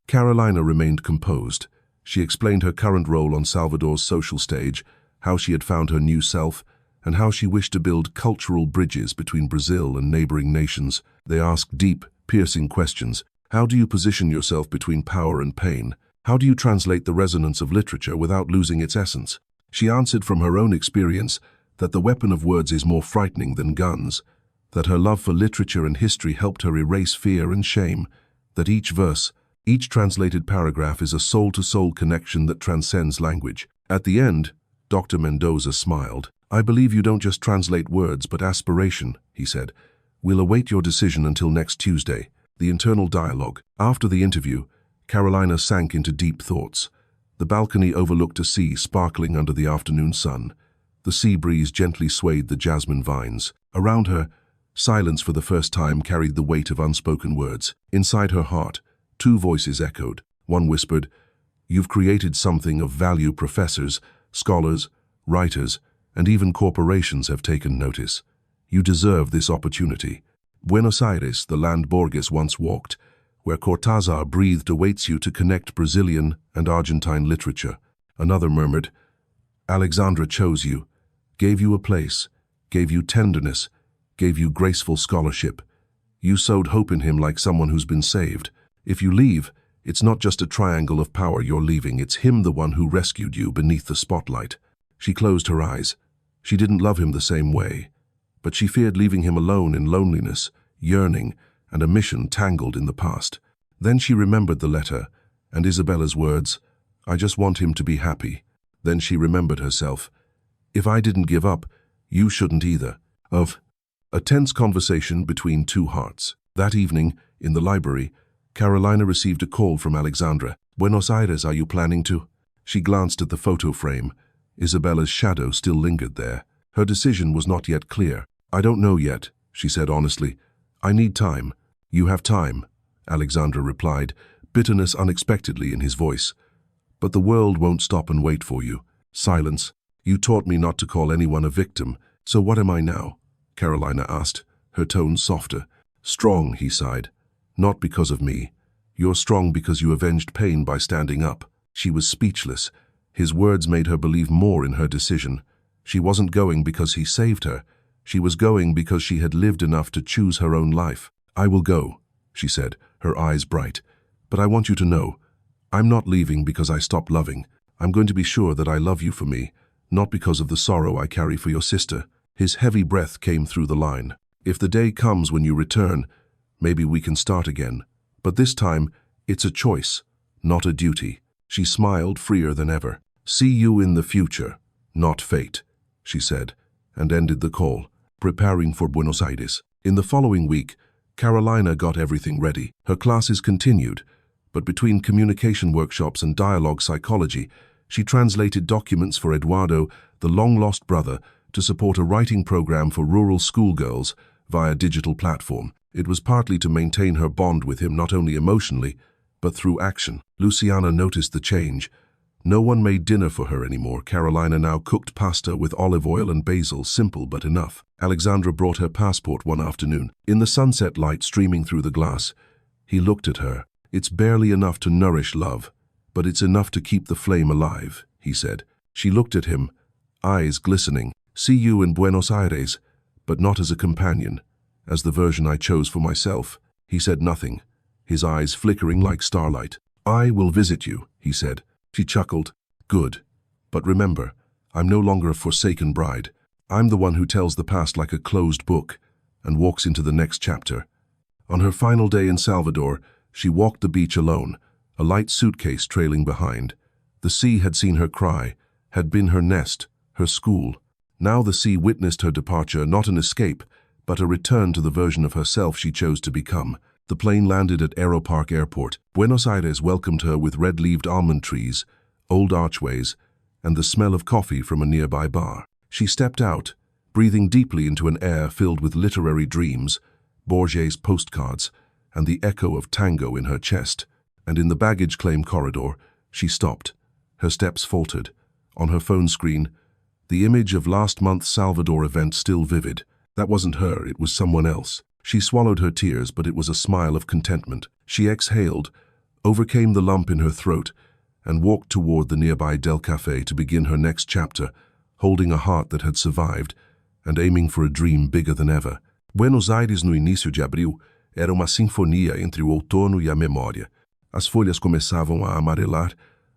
Carolina remained composed. She explained her current role on Salvador's social stage, how she had found her new self, and how she wished to build cultural bridges between Brazil and neighboring nations. They asked deep, piercing questions. How do you position yourself between power and pain? How do you translate the resonance of literature without losing its essence? She answered from her own experience that the weapon of words is more frightening than guns, that her love for literature and history helped her erase fear and shame, that each verse, each translated paragraph is a soul-to-soul connection that transcends language. At the end, Dr. Mendoza smiled. "I believe you don't just translate words, but aspiration," he said. "We'll await your decision until next Tuesday." The internal dialogue. After the interview, Carolina sank into deep thoughts. The balcony overlooked a sea sparkling under the afternoon sun. The sea breeze gently swayed the jasmine vines. Around her, silence for the first time carried the weight of unspoken words. Inside her heart, 2 voices echoed. One whispered, "You've created something of value. Professors, scholars, writers, and even corporations have taken notice. You deserve this opportunity. Buenos Aires, the land Borges once walked, where Cortázar breathed, awaits you to connect Brazilian and Argentine literature." Another murmured, "Alexandra chose you, gave you a place, gave you tenderness, gave you graceful scholarship. You sowed hope in him like someone who's been saved. If you leave, it's not just a triangle of power you're leaving, it's him, the one who rescued you beneath the spotlight." She closed her eyes. She didn't love him the same way, but she feared leaving him alone in loneliness, yearning, and a mission tangled in the past. Then she remembered the letter and Isabella's words, "I just want him to be happy." Then she remembered herself. "If I didn't give up, you shouldn't either." Of a tense conversation between 2 hearts. That evening, in the library, Carolina received a call from Alexandra. "Buenos Aires, are you planning to?" She glanced at the photo frame. Isabella's shadow still lingered there. Her decision was not yet clear. "I don't know yet," she said honestly. "I need time." "You have time," Alexandra replied, bitterness unexpectedly in his voice. "But the world won't stop and wait for you." Silence. "You taught me not to call anyone a victim, so what am I now?" Carolina asked, her tone softer. "Strong," he sighed. "Not because of me. You're strong because you avenged pain by standing up." She was speechless. His words made her believe more in her decision. She wasn't going because he saved her. She was going because she had lived enough to choose her own life. "I will go," she said, her eyes bright. "But I want you to know, I'm not leaving because I stopped loving. I'm going to be sure that I love you for me, not because of the sorrow I carry for your sister." His heavy breath came through the line. "If the day comes when you return, maybe we can start again. But this time, it's a choice, not a duty." She smiled, freer than ever. "See you in the future, not fate," she said, and ended the call, preparing for Buenos Aires. In the following week, Carolina got everything ready. Her classes continued, but between communication workshops and dialogue psychology, she translated documents for Eduardo, the long-lost brother, to support a writing program for rural schoolgirls via digital platform. It was partly to maintain her bond with him not only emotionally, but through action. Luciana noticed the change. No one made dinner for her anymore. Carolina now cooked pasta with olive oil and basil, simple but enough. Alexandra brought her passport one afternoon. In the sunset light streaming through the glass, he looked at her. "It's barely enough to nourish love, but it's enough to keep the flame alive," he said. She looked at him, eyes glistening. "See you in Buenos Aires, but not as a companion, as the version I chose for myself." He said nothing, his eyes flickering like starlight. "I will visit you," he said. She chuckled. "Good. But remember, I'm no longer a forsaken bride. I'm the one who tells the past like a closed book and walks into the next chapter." On her final day in Salvador, she walked the beach alone, a light suitcase trailing behind. The sea had seen her cry, had been her nest, her school. Now the sea witnessed her departure, not an escape, but a return to the version of herself she chose to become. The plane landed at Aeropark Airport. Buenos Aires welcomed her with red-leaved almond trees, old archways, and the smell of coffee from a nearby bar. She stepped out, breathing deeply into an air filled with literary dreams, Borges postcards, and the echo of tango in her chest. And in the baggage claim corridor, she stopped. Her steps faltered. On her phone screen, the image of last month's Salvador event still vivid. That wasn't her, it was someone else. She swallowed her tears, but it was a smile of contentment. She exhaled, overcame the lump in her throat, and walked toward the nearby Del Café to begin her next chapter, holding a heart that had survived and aiming for a dream bigger than ever. Buenos Aires no início de abril era uma sinfonia entre o outono e a memória. As folhas começavam a amarelar,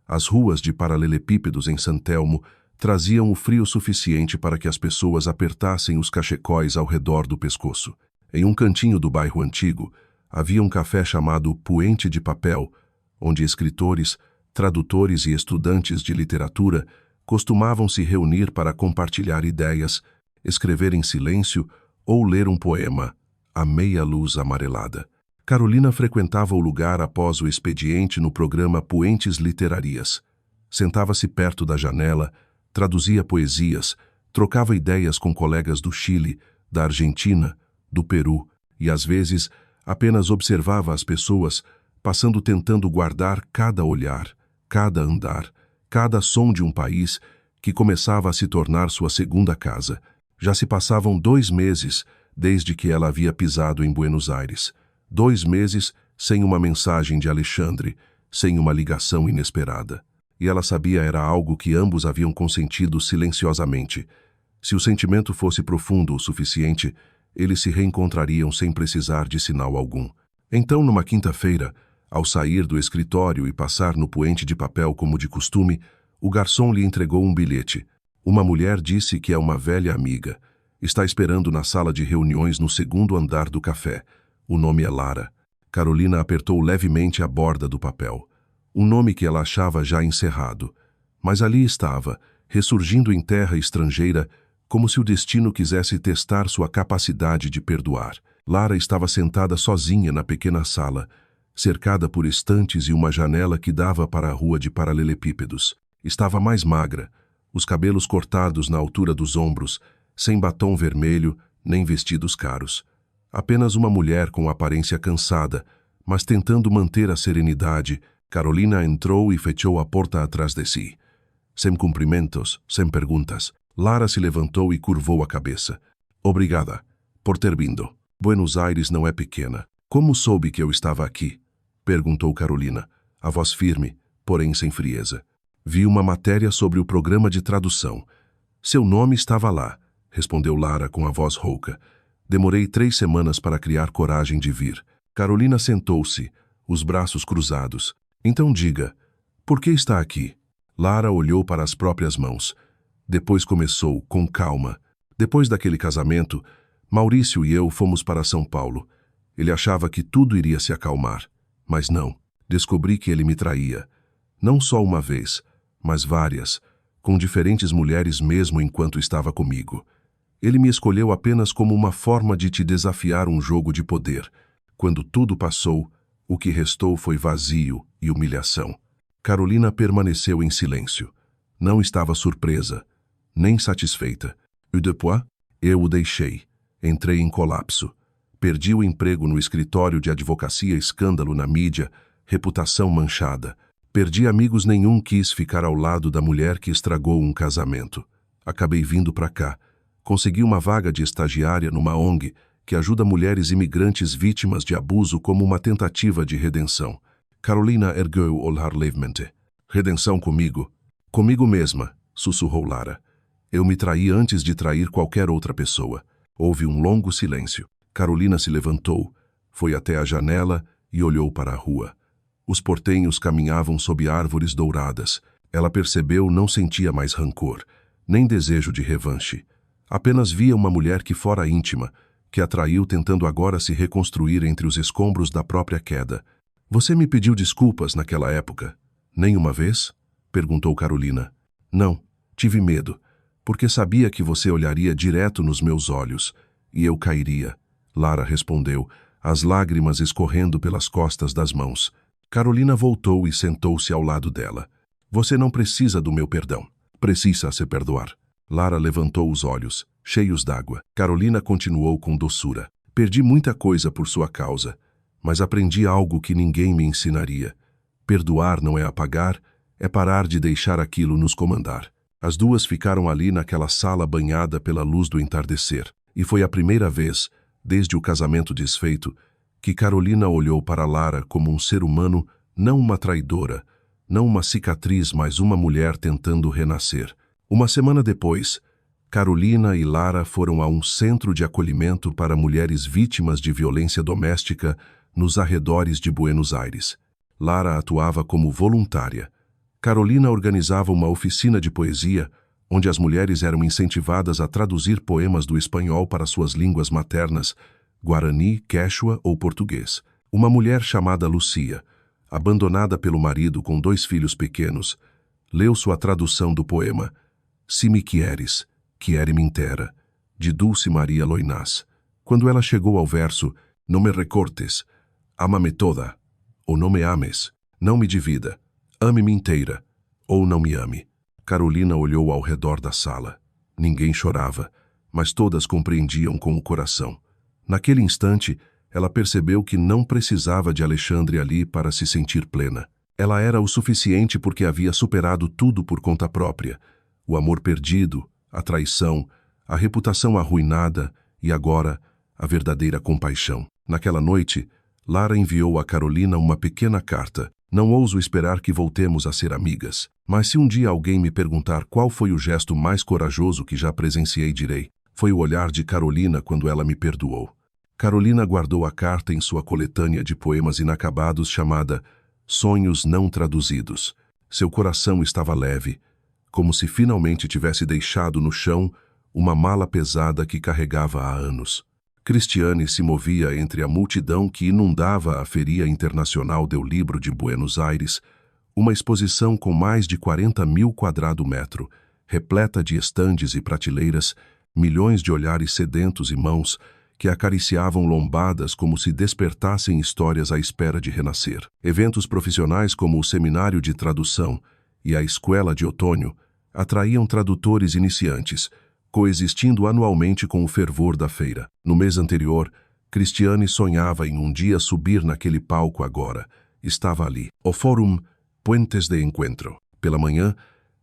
as ruas de paralelepípedos em San Telmo traziam o frio suficiente para que as pessoas apertassem os cachecóis ao redor do pescoço. Em um cantinho do bairro antigo, havia um café chamado Puente de Papel, onde escritores, tradutores e estudantes de literatura costumavam se reunir para compartilhar ideias, escrever em silêncio ou ler um poema, à meia luz amarelada. Carolina frequentava o lugar após o expediente no programa Puentes Literarias. Sentava-se perto da janela, traduzia poesias, trocava ideias com colegas do Chile, da Argentina, do Peru e, às vezes, apenas observava as pessoas, passando tentando guardar cada olhar, cada andar, cada som de um país que começava a se tornar sua segunda casa. Já se passavam 2 meses desde que ela havia pisado em Buenos Aires. 2 meses sem uma mensagem de Alexandre, sem uma ligação inesperada. E ela sabia era algo que ambos haviam consentido silenciosamente. Se o sentimento fosse profundo o suficiente, eles se reencontrariam sem precisar de sinal algum. Então, numa quinta-feira, ao sair do escritório e passar no Puente de Papel como de costume, o garçom lhe entregou um bilhete. Uma mulher disse que é uma velha amiga. Está esperando na sala de reuniões no 2º andar do café. O nome é Lara. Carolina apertou levemente a borda do papel. Um nome que ela achava já encerrado. Mas ali estava, ressurgindo em terra estrangeira, como se o destino quisesse testar sua capacidade de perdoar. Lara estava sentada sozinha na pequena sala, cercada por estantes e uma janela que dava para a rua de paralelepípedos. Estava mais magra, os cabelos cortados na altura dos ombros, sem batom vermelho, nem vestidos caros. Apenas uma mulher com aparência cansada, mas tentando manter a serenidade. Carolina entrou e fechou a porta atrás de si. Sem cumprimentos, sem perguntas. Lara se levantou e curvou a cabeça. Obrigada por ter vindo. Buenos Aires não é pequena. Como soube que eu estava aqui? Perguntou Carolina, a voz firme, porém sem frieza. Vi uma matéria sobre o programa de tradução. Seu nome estava lá, respondeu Lara com a voz rouca. Demorei 3 semanas para criar coragem de vir. Carolina sentou-se, os braços cruzados. Então diga, Por que está aqui? Lara olhou para as próprias mãos. Depois começou, com calma. Depois daquele casamento, Maurício e eu fomos para São Paulo. Ele achava que tudo iria se acalmar. Mas não. Descobri que ele me traía. Não só uma vez, mas várias, com diferentes mulheres mesmo enquanto estava comigo. Ele me escolheu apenas como uma forma de te desafiar um jogo de poder. Quando tudo passou, o que restou foi vazio e humilhação. Carolina permaneceu em silêncio. Não estava surpresa, nem satisfeita. E depois, eu o deixei. Entrei em colapso. Perdi o emprego no escritório de advocacia, escândalo na mídia, reputação manchada. Perdi amigos, nenhum quis ficar ao lado da mulher que estragou um casamento. Acabei vindo para cá. Consegui uma vaga de estagiária numa ONG que ajuda mulheres imigrantes vítimas de abuso como uma tentativa de redenção. Carolina ergueu o olhar levemente. Redenção comigo? Comigo mesma, sussurrou Lara. Eu me traí antes de trair qualquer outra pessoa. Houve um longo silêncio. Carolina se levantou, foi até a janela e olhou para a rua. Os portenhos caminhavam sob árvores douradas. Ela percebeu, não sentia mais rancor, nem desejo de revanche. Apenas via uma mulher que fora íntima, que a traiu tentando agora se reconstruir entre os escombros da própria queda. Você me pediu desculpas naquela época? Nenhuma vez? Perguntou Carolina. Não, tive medo, porque sabia que você olharia direto nos meus olhos, e eu cairia. Lara respondeu, as lágrimas escorrendo pelas costas das mãos. Carolina voltou e sentou-se ao lado dela. Você não precisa do meu perdão. Precisa se perdoar. Lara levantou os olhos, cheios d'água. Carolina continuou com doçura. Perdi muita coisa por sua causa, mas aprendi algo que ninguém me ensinaria. Perdoar não é apagar, é parar de deixar aquilo nos comandar. As duas ficaram ali naquela sala banhada pela luz do entardecer, e foi a primeira vez, desde o casamento desfeito, que Carolina olhou para Lara como um ser humano, não uma traidora, não uma cicatriz, mas uma mulher tentando renascer. Uma semana depois, Carolina e Lara foram a um centro de acolhimento para mulheres vítimas de violência doméstica nos arredores de Buenos Aires. Lara atuava como voluntária. Carolina organizava uma oficina de poesia, onde as mulheres eram incentivadas a traduzir poemas do espanhol para suas línguas maternas, guarani, quechua ou português. Uma mulher chamada Lucia, abandonada pelo marido com 2 filhos pequenos, leu sua tradução do poema Si me quieres, quiere-me inteira, de Dulce Maria Loinás. Quando ela chegou ao verso Não me recortes, ama-me toda, ou não me ames, não me divida, ame-me inteira, ou não me ame. Carolina olhou ao redor da sala. Ninguém chorava, mas todas compreendiam com o coração. Naquele instante, ela percebeu que não precisava de Alexandre ali para se sentir plena. Ela era o suficiente porque havia superado tudo por conta própria. O amor perdido, a traição, a reputação arruinada e agora a verdadeira compaixão. Naquela noite, Lara enviou a Carolina uma pequena carta. Não ouso esperar que voltemos a ser amigas, mas se um dia alguém me perguntar qual foi o gesto mais corajoso que já presenciei, direi, foi o olhar de Carolina quando ela me perdoou. Carolina guardou a carta em sua coletânea de poemas inacabados chamada Sonhos Não Traduzidos. Seu coração estava leve, como se finalmente tivesse deixado no chão uma mala pesada que carregava há anos. Cristiane se movia entre a multidão que inundava a Feria Internacional do Livro de Buenos Aires, uma exposição com mais de 40.000 quadrados, repleta de estandes e prateleiras, milhões de olhares sedentos e mãos que acariciavam lombadas como se despertassem histórias à espera de renascer. Eventos profissionais como o Seminário de Tradução e a Escola de Outono atraíam tradutores iniciantes, coexistindo anualmente com o fervor da feira. No mês anterior, Cristiane sonhava em um dia subir naquele palco agora. Estava ali. O Fórum Puentes de Encuentro. Pela manhã,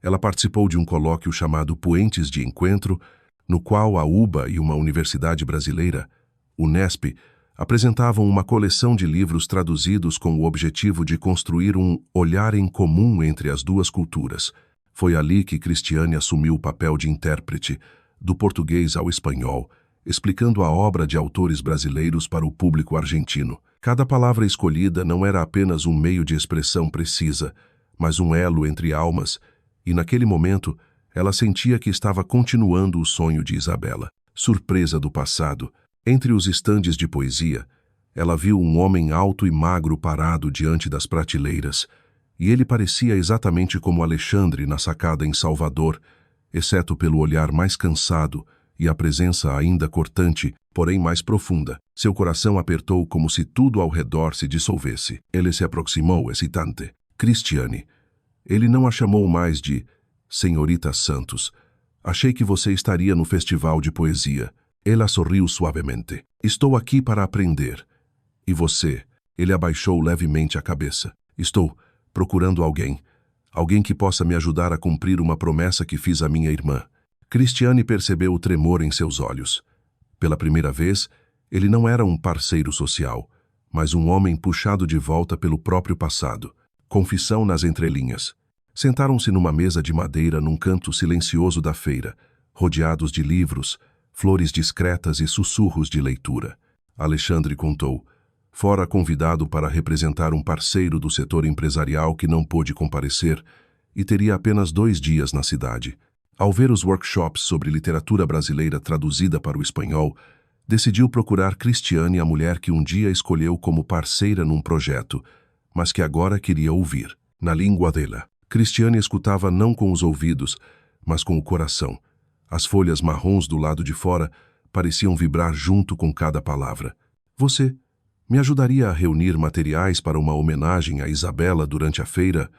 ela participou de um colóquio chamado Puentes de Encuentro, no qual a UBA e uma universidade brasileira, Unesp, apresentavam uma coleção de livros traduzidos com o objetivo de construir um olhar em comum entre as duas culturas. Foi ali que Cristiane assumiu o papel de intérprete, do português ao espanhol, explicando a obra de autores brasileiros para o público argentino. Cada palavra escolhida não era apenas um meio de expressão precisa, mas um elo entre almas, e naquele momento ela sentia que estava continuando o sonho de Isabela. Surpresa do passado, entre os estandes de poesia, ela viu um homem alto e magro parado diante das prateleiras, e ele parecia exatamente como Alexandre na sacada em Salvador, exceto pelo olhar mais cansado e a presença ainda cortante, porém mais profunda. Seu coração apertou como se tudo ao redor se dissolvesse. Ele se aproximou, excitante. Cristiane. Ele não a chamou mais de Senhorita Santos. Achei que você estaria no festival de poesia. Ela sorriu suavemente. Estou aqui para aprender. E você? Ele abaixou levemente a cabeça. Estou procurando alguém. Alguém que possa me ajudar a cumprir uma promessa que fiz à minha irmã. Cristiane percebeu o tremor em seus olhos. Pela primeira vez, ele não era um parceiro social, mas um homem puxado de volta pelo próprio passado. Confissão nas entrelinhas. Sentaram-se numa mesa de madeira num canto silencioso da feira, rodeados de livros, flores discretas e sussurros de leitura. Alexandre contou. Fora convidado para representar um parceiro do setor empresarial que não pôde comparecer e teria apenas 2 dias na cidade. Ao ver os workshops sobre literatura brasileira traduzida para o espanhol, decidiu procurar Cristiane, a mulher que um dia escolheu como parceira num projeto, mas que agora queria ouvir, na língua dela. Cristiane escutava não com os ouvidos, mas com o coração. As folhas marrons do lado de fora pareciam vibrar junto com cada palavra. Você me ajudaria a reunir materiais para uma homenagem a Isabela durante a feira?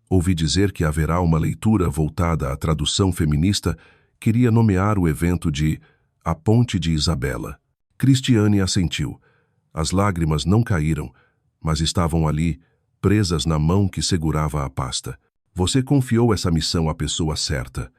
Ouvi dizer que haverá uma leitura voltada à tradução feminista. Queria nomear o evento de A Ponte de Isabela. Cristiane assentiu. As lágrimas não caíram, mas estavam ali, presas na mão que segurava a pasta. Você confiou essa missão à pessoa certa.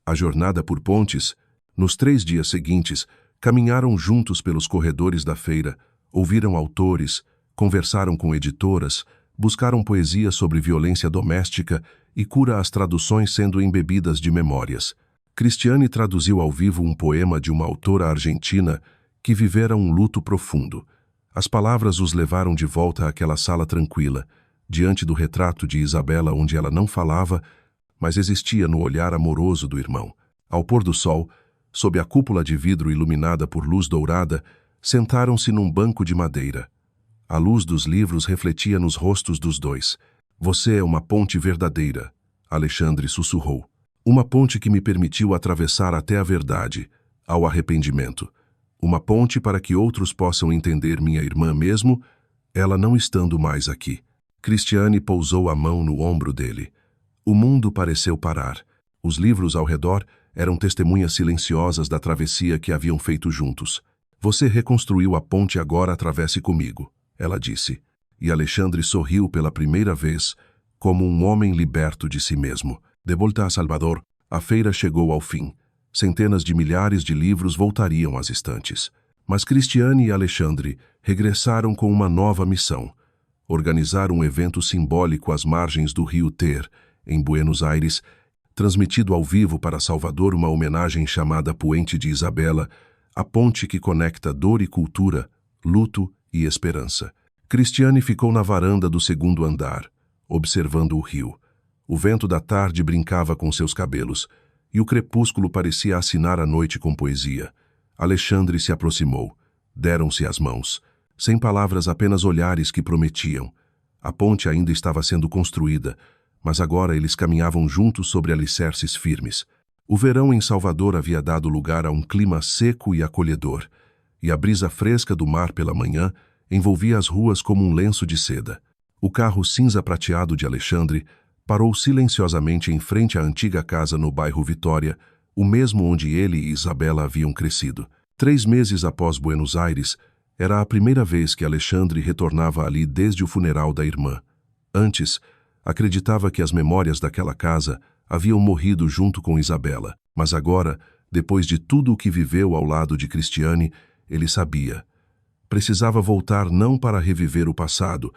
A jornada por pontes, nos 3 dias seguintes, caminharam juntos pelos corredores da feira, ouviram autores, conversaram com editoras, buscaram poesia sobre violência doméstica e cura às traduções sendo embebidas de memórias. Cristiane traduziu ao vivo um poema de uma autora argentina que vivera um luto profundo. As palavras os levaram de volta àquela sala tranquila, diante do retrato de Isabela onde ela não falava, mas existia no olhar amoroso do irmão. Ao pôr do sol, sob a cúpula de vidro iluminada por luz dourada, sentaram-se num banco de madeira. A luz dos livros refletia nos rostos dos dois. Você é uma ponte verdadeira, Alexandre sussurrou. Uma ponte que me permitiu atravessar até a verdade, ao arrependimento. Uma ponte para que outros possam entender minha irmã mesmo, ela não estando mais aqui. Cristiane pousou a mão no ombro dele. O mundo pareceu parar. Os livros ao redor eram testemunhas silenciosas da travessia que haviam feito juntos. Você reconstruiu a ponte, agora atravesse comigo, ela disse. E Alexandre sorriu pela primeira vez, como um homem liberto de si mesmo. De volta a Salvador, a feira chegou ao fim. Centenas de milhares de livros voltariam às estantes. Mas Cristiane e Alexandre regressaram com uma nova missão. Organizar um evento simbólico às margens do rio Ter, em Buenos Aires, transmitido ao vivo para Salvador, uma homenagem chamada Puente de Isabela, a ponte que conecta dor e cultura, luto e esperança. Cristiane ficou na varanda do 2º andar, observando o rio. O vento da tarde brincava com seus cabelos, e o crepúsculo parecia assinar a noite com poesia. Alexandre se aproximou. Deram-se as mãos. Sem palavras, apenas olhares que prometiam. A ponte ainda estava sendo construída, mas agora eles caminhavam juntos sobre alicerces firmes. O verão em Salvador havia dado lugar a um clima seco e acolhedor, e a brisa fresca do mar pela manhã envolvia as ruas como um lenço de seda. O carro cinza prateado de Alexandre parou silenciosamente em frente à antiga casa no bairro Vitória, o mesmo onde ele e Isabela haviam crescido. 3 meses após Buenos Aires, era a primeira vez que Alexandre retornava ali desde o funeral da irmã. Antes, acreditava que as memórias daquela casa haviam morrido junto com Isabela, mas agora, depois de tudo o que viveu ao lado de Cristiane, ele sabia. Precisava voltar não para reviver o passado,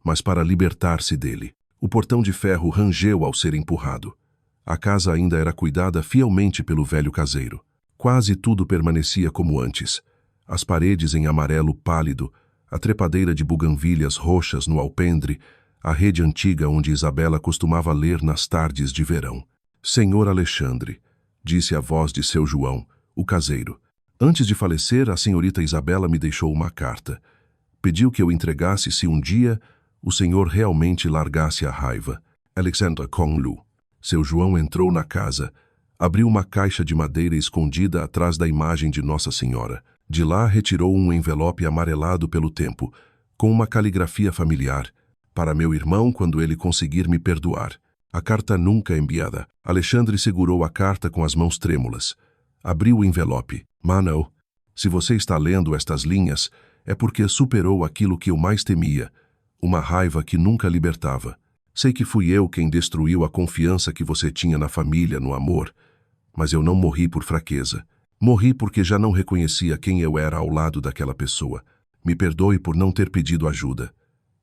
mas para libertar-se dele. O portão de ferro rangeu ao ser empurrado. A casa ainda era cuidada fielmente pelo velho caseiro. Quase tudo permanecia como antes. As paredes em amarelo pálido, a trepadeira de buganvílias roxas no alpendre, a rede antiga onde Isabela costumava ler nas tardes de verão. Senhor Alexandre, disse a voz de seu João, o caseiro. Antes de falecer, a senhorita Isabela me deixou uma carta. Pediu que eu entregasse se um dia o senhor realmente largasse a raiva. Alexandra Konglu. Seu João entrou na casa. Abriu uma caixa de madeira escondida atrás da imagem de Nossa Senhora. De lá retirou um envelope amarelado pelo tempo, com uma caligrafia familiar. Para meu irmão quando ele conseguir me perdoar. A carta nunca enviada. Alexandre segurou a carta com as mãos trêmulas. Abriu o envelope. Mano, se você está lendo estas linhas, é porque superou aquilo que eu mais temia. Uma raiva que nunca libertava. Sei que fui eu quem destruiu a confiança que você tinha na família, no amor. Mas eu não morri por fraqueza. Morri porque já não reconhecia quem eu era ao lado daquela pessoa. Me perdoe por não ter pedido ajuda.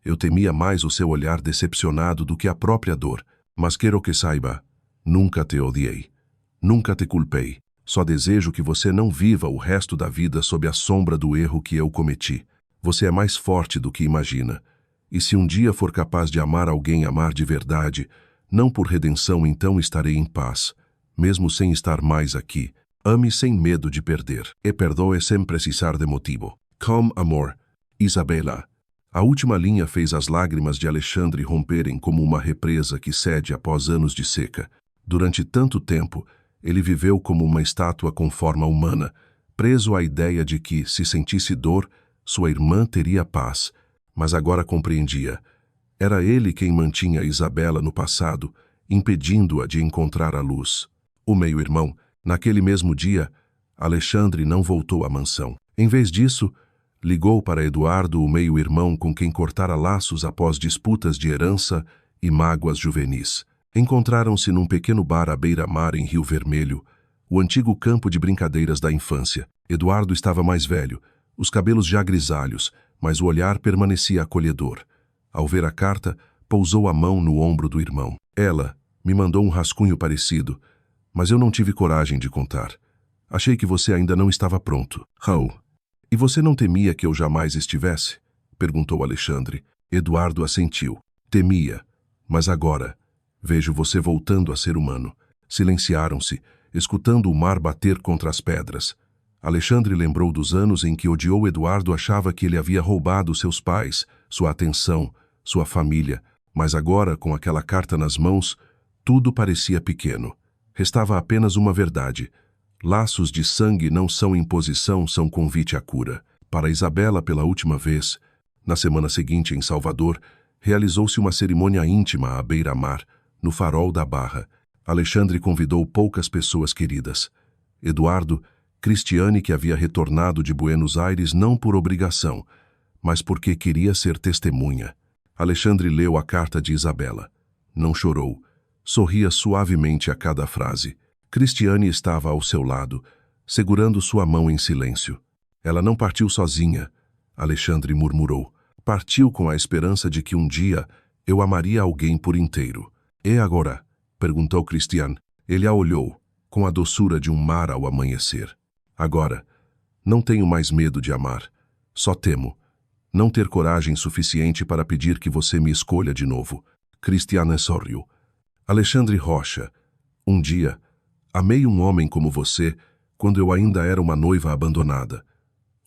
Eu temia mais o seu olhar decepcionado do que a própria dor. Mas quero que saiba, nunca te odiei. Nunca te culpei. Só desejo que você não viva o resto da vida sob a sombra do erro que eu cometi. Você é mais forte do que imagina. E se um dia for capaz de amar alguém, amar de verdade, não por redenção, então estarei em paz, mesmo sem estar mais aqui. Ame sem medo de perder. E perdoe sem precisar de motivo. Com amor, Isabela. A última linha fez as lágrimas de Alexandre romperem como uma represa que cede após anos de seca. Durante tanto tempo, ele viveu como uma estátua com forma humana, preso à ideia de que, se sentisse dor, sua irmã teria paz. Mas agora compreendia. Era ele quem mantinha Isabela no passado, impedindo-a de encontrar a luz. O meio-irmão, naquele mesmo dia, Alexandre não voltou à mansão. Em vez disso, ligou para Eduardo, o meio-irmão com quem cortara laços após disputas de herança e mágoas juvenis. Encontraram-se num pequeno bar à beira-mar em Rio Vermelho, o antigo campo de brincadeiras da infância. Eduardo estava mais velho, os cabelos já grisalhos, mas o olhar permanecia acolhedor. Ao ver a carta, pousou a mão no ombro do irmão. Ela me mandou um rascunho parecido, mas eu não tive coragem de contar. Achei que você ainda não estava pronto. Raul. E você não temia que eu jamais estivesse? Perguntou Alexandre. Eduardo assentiu. Temia, mas agora vejo você voltando a ser humano. Silenciaram-se, escutando o mar bater contra as pedras. Alexandre lembrou dos anos em que odiou Eduardo, achava que ele havia roubado seus pais, sua atenção, sua família, mas agora, com aquela carta nas mãos, tudo parecia pequeno. Restava apenas uma verdade. Laços de sangue não são imposição, são convite à cura. Para Isabela, pela última vez, na semana seguinte, em Salvador, realizou-se uma cerimônia íntima à beira-mar, no farol da Barra. Alexandre convidou poucas pessoas queridas. Eduardo, Cristiane, que havia retornado de Buenos Aires não por obrigação, mas porque queria ser testemunha. Alexandre leu a carta de Isabela. Não chorou. Sorria suavemente a cada frase. Cristiane estava ao seu lado, segurando sua mão em silêncio. Ela não partiu sozinha, Alexandre murmurou. Partiu com a esperança de que um dia eu amaria alguém por inteiro. E agora? Perguntou Cristiane. Ele a olhou, com a doçura de um mar ao amanhecer. Agora, não tenho mais medo de amar. Só temo não ter coragem suficiente para pedir que você me escolha de novo. Cristiane sorriu. Alexandre Rocha, um dia, amei um homem como você quando eu ainda era uma noiva abandonada.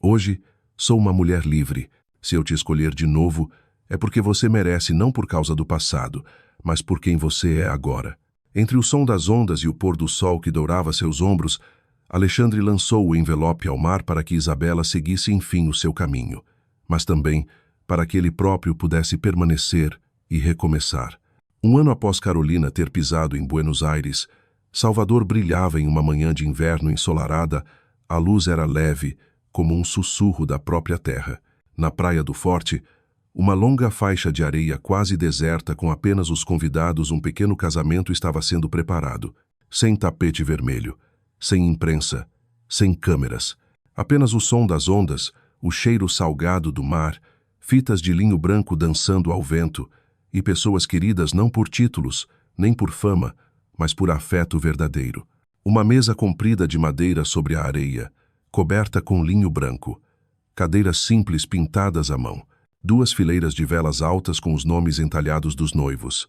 Hoje, sou uma mulher livre. Se eu te escolher de novo, é porque você merece, não por causa do passado, mas por quem você é agora. Entre o som das ondas e o pôr do sol que dourava seus ombros, Alexandre lançou o envelope ao mar para que Isabela seguisse enfim o seu caminho, mas também para que ele próprio pudesse permanecer e recomeçar. Um ano após Carolina ter pisado em Buenos Aires, Salvador brilhava em uma manhã de inverno ensolarada, a luz era leve, como um sussurro da própria terra. Na praia do Forte, uma longa faixa de areia quase deserta com apenas os convidados, um pequeno casamento estava sendo preparado, sem tapete vermelho, sem imprensa, sem câmeras. Apenas o som das ondas, o cheiro salgado do mar, fitas de linho branco dançando ao vento, e pessoas queridas não por títulos, nem por fama, mas por afeto verdadeiro. Uma mesa comprida de madeira sobre a areia, coberta com linho branco. Cadeiras simples pintadas à mão. 2 fileiras de velas altas com os nomes entalhados dos noivos.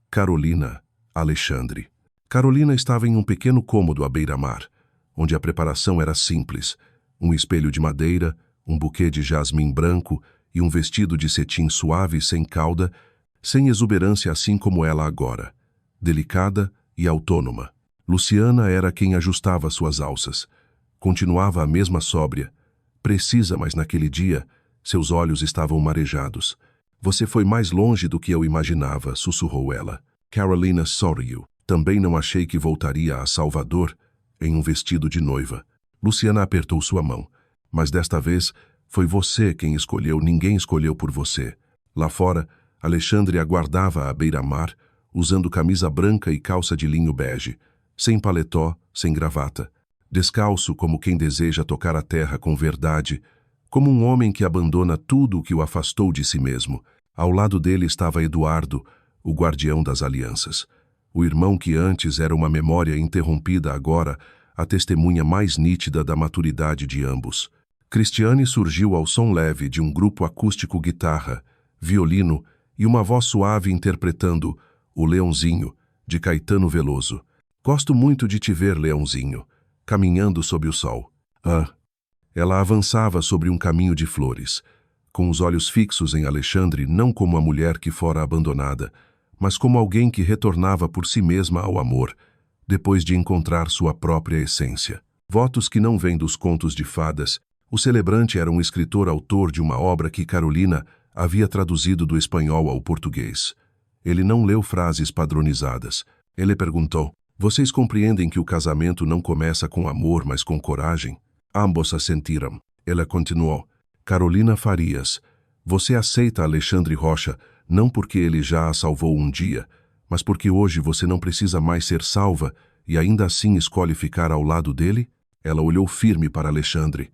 Carolina, Alexandre. Carolina estava em um pequeno cômodo à beira-mar, onde a preparação era simples: um espelho de madeira, um buquê de jasmim branco e um vestido de cetim suave sem cauda, sem exuberância, assim como ela agora, delicada e autônoma. Luciana era quem ajustava suas alças. Continuava a mesma sóbria, precisa, mas naquele dia seus olhos estavam marejados. Você foi mais longe do que eu imaginava, sussurrou ela. Carolina sorriu. Também não achei que voltaria a Salvador em um vestido de noiva. Luciana apertou sua mão. Mas desta vez foi você quem escolheu, ninguém escolheu por você. Lá fora, Alexandre aguardava à beira-mar, usando camisa branca e calça de linho bege, sem paletó, sem gravata, descalço como quem deseja tocar a terra com verdade, como um homem que abandona tudo o que o afastou de si mesmo. Ao lado dele estava Eduardo, o guardião das alianças. O irmão que antes era uma memória interrompida, agora a testemunha mais nítida da maturidade de ambos. Cristiane surgiu ao som leve de um grupo acústico, guitarra, violino e uma voz suave interpretando O Leãozinho, de Caetano Veloso. Gosto muito de te ver, Leãozinho, caminhando sob o sol. Ela avançava sobre um caminho de flores, com os olhos fixos em Alexandre, não como a mulher que fora abandonada, mas como alguém que retornava por si mesma ao amor, depois de encontrar sua própria essência. Votos que não vêm dos contos de fadas. O celebrante era um escritor-autor de uma obra que Carolina havia traduzido do espanhol ao português. Ele não leu frases padronizadas. Ele perguntou: vocês compreendem que o casamento não começa com amor, mas com coragem? Ambos assentiram. Ela continuou: Carolina Farias, você aceita Alexandre Rocha não porque ele já a salvou um dia, mas porque hoje você não precisa mais ser salva e ainda assim escolhe ficar ao lado dele? Ela olhou firme para Alexandre.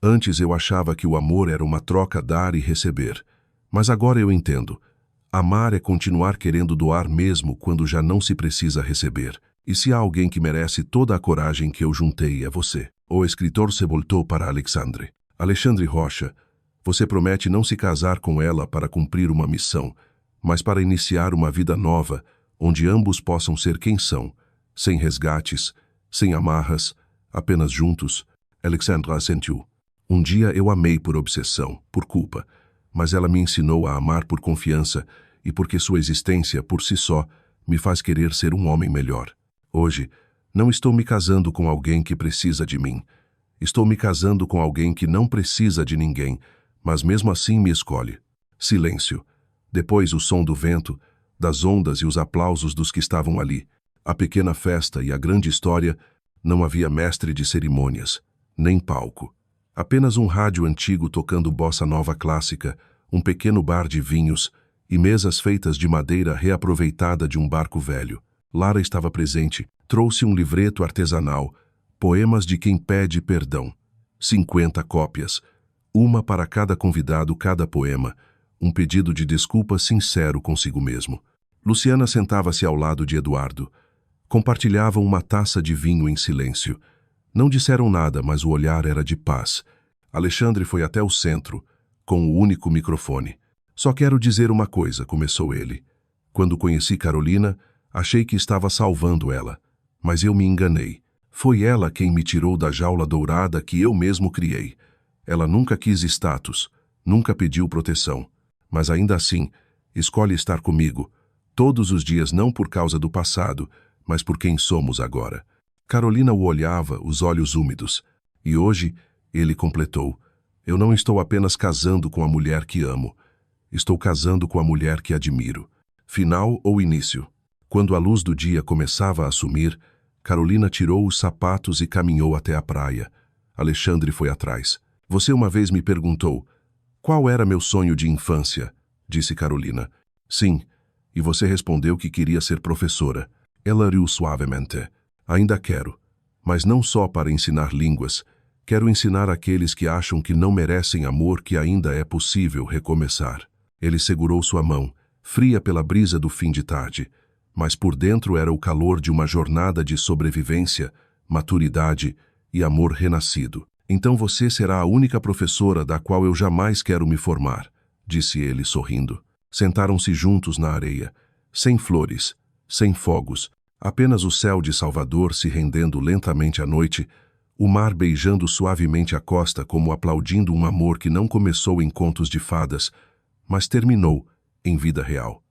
Antes eu achava que o amor era uma troca, dar e receber. Mas agora eu entendo. Amar é continuar querendo doar mesmo quando já não se precisa receber. E se há alguém que merece toda a coragem que eu juntei, é você. O escritor se voltou para Alexandre. Alexandre Rocha, você promete não se casar com ela para cumprir uma missão, mas para iniciar uma vida nova, onde ambos possam ser quem são, sem resgates, sem amarras, apenas juntos. Alexandre assentiu. Um dia eu amei por obsessão, por culpa, mas ela me ensinou a amar por confiança e porque sua existência, por si só, me faz querer ser um homem melhor. Hoje, não estou me casando com alguém que precisa de mim. Estou me casando com alguém que não precisa de ninguém, mas mesmo assim me escolhe. Silêncio. Depois o som do vento, das ondas e os aplausos dos que estavam ali. A pequena festa e a grande história. Não havia mestre de cerimônias, nem palco. Apenas um rádio antigo tocando bossa nova clássica, um pequeno bar de vinhos e mesas feitas de madeira reaproveitada de um barco velho. Lara estava presente, trouxe um livreto artesanal, poemas de quem pede perdão. 50 cópias, uma para cada convidado, cada poema, um pedido de desculpa sincero consigo mesmo. Luciana sentava-se ao lado de Eduardo. Compartilhavam uma taça de vinho em silêncio. Não disseram nada, mas o olhar era de paz. Alexandre foi até o centro, com o único microfone. Só quero dizer uma coisa, começou ele. Quando conheci Carolina, achei que estava salvando ela, mas eu me enganei. Foi ela quem me tirou da jaula dourada que eu mesmo criei. Ela nunca quis status, nunca pediu proteção, mas ainda assim, escolhe estar comigo, todos os dias, não por causa do passado, mas por quem somos agora. Carolina o olhava, os olhos úmidos, e hoje ele completou: eu não estou apenas casando com a mulher que amo, estou casando com a mulher que admiro. Final ou início? Quando a luz do dia começava a sumir, Carolina tirou os sapatos e caminhou até a praia. Alexandre foi atrás. Você uma vez me perguntou: qual era meu sonho de infância? Disse Carolina. Sim, e você respondeu que queria ser professora. Ela riu suavemente. Ainda quero, mas não só para ensinar línguas. Quero ensinar aqueles que acham que não merecem amor que ainda é possível recomeçar. Ele segurou sua mão, fria pela brisa do fim de tarde, mas por dentro era o calor de uma jornada de sobrevivência, maturidade e amor renascido. Então você será a única professora da qual eu jamais quero me formar, disse ele, sorrindo. Sentaram-se juntos na areia, sem flores, sem fogos, apenas o céu de Salvador se rendendo lentamente à noite, o mar beijando suavemente a costa como aplaudindo um amor que não começou em contos de fadas, mas terminou em vida real.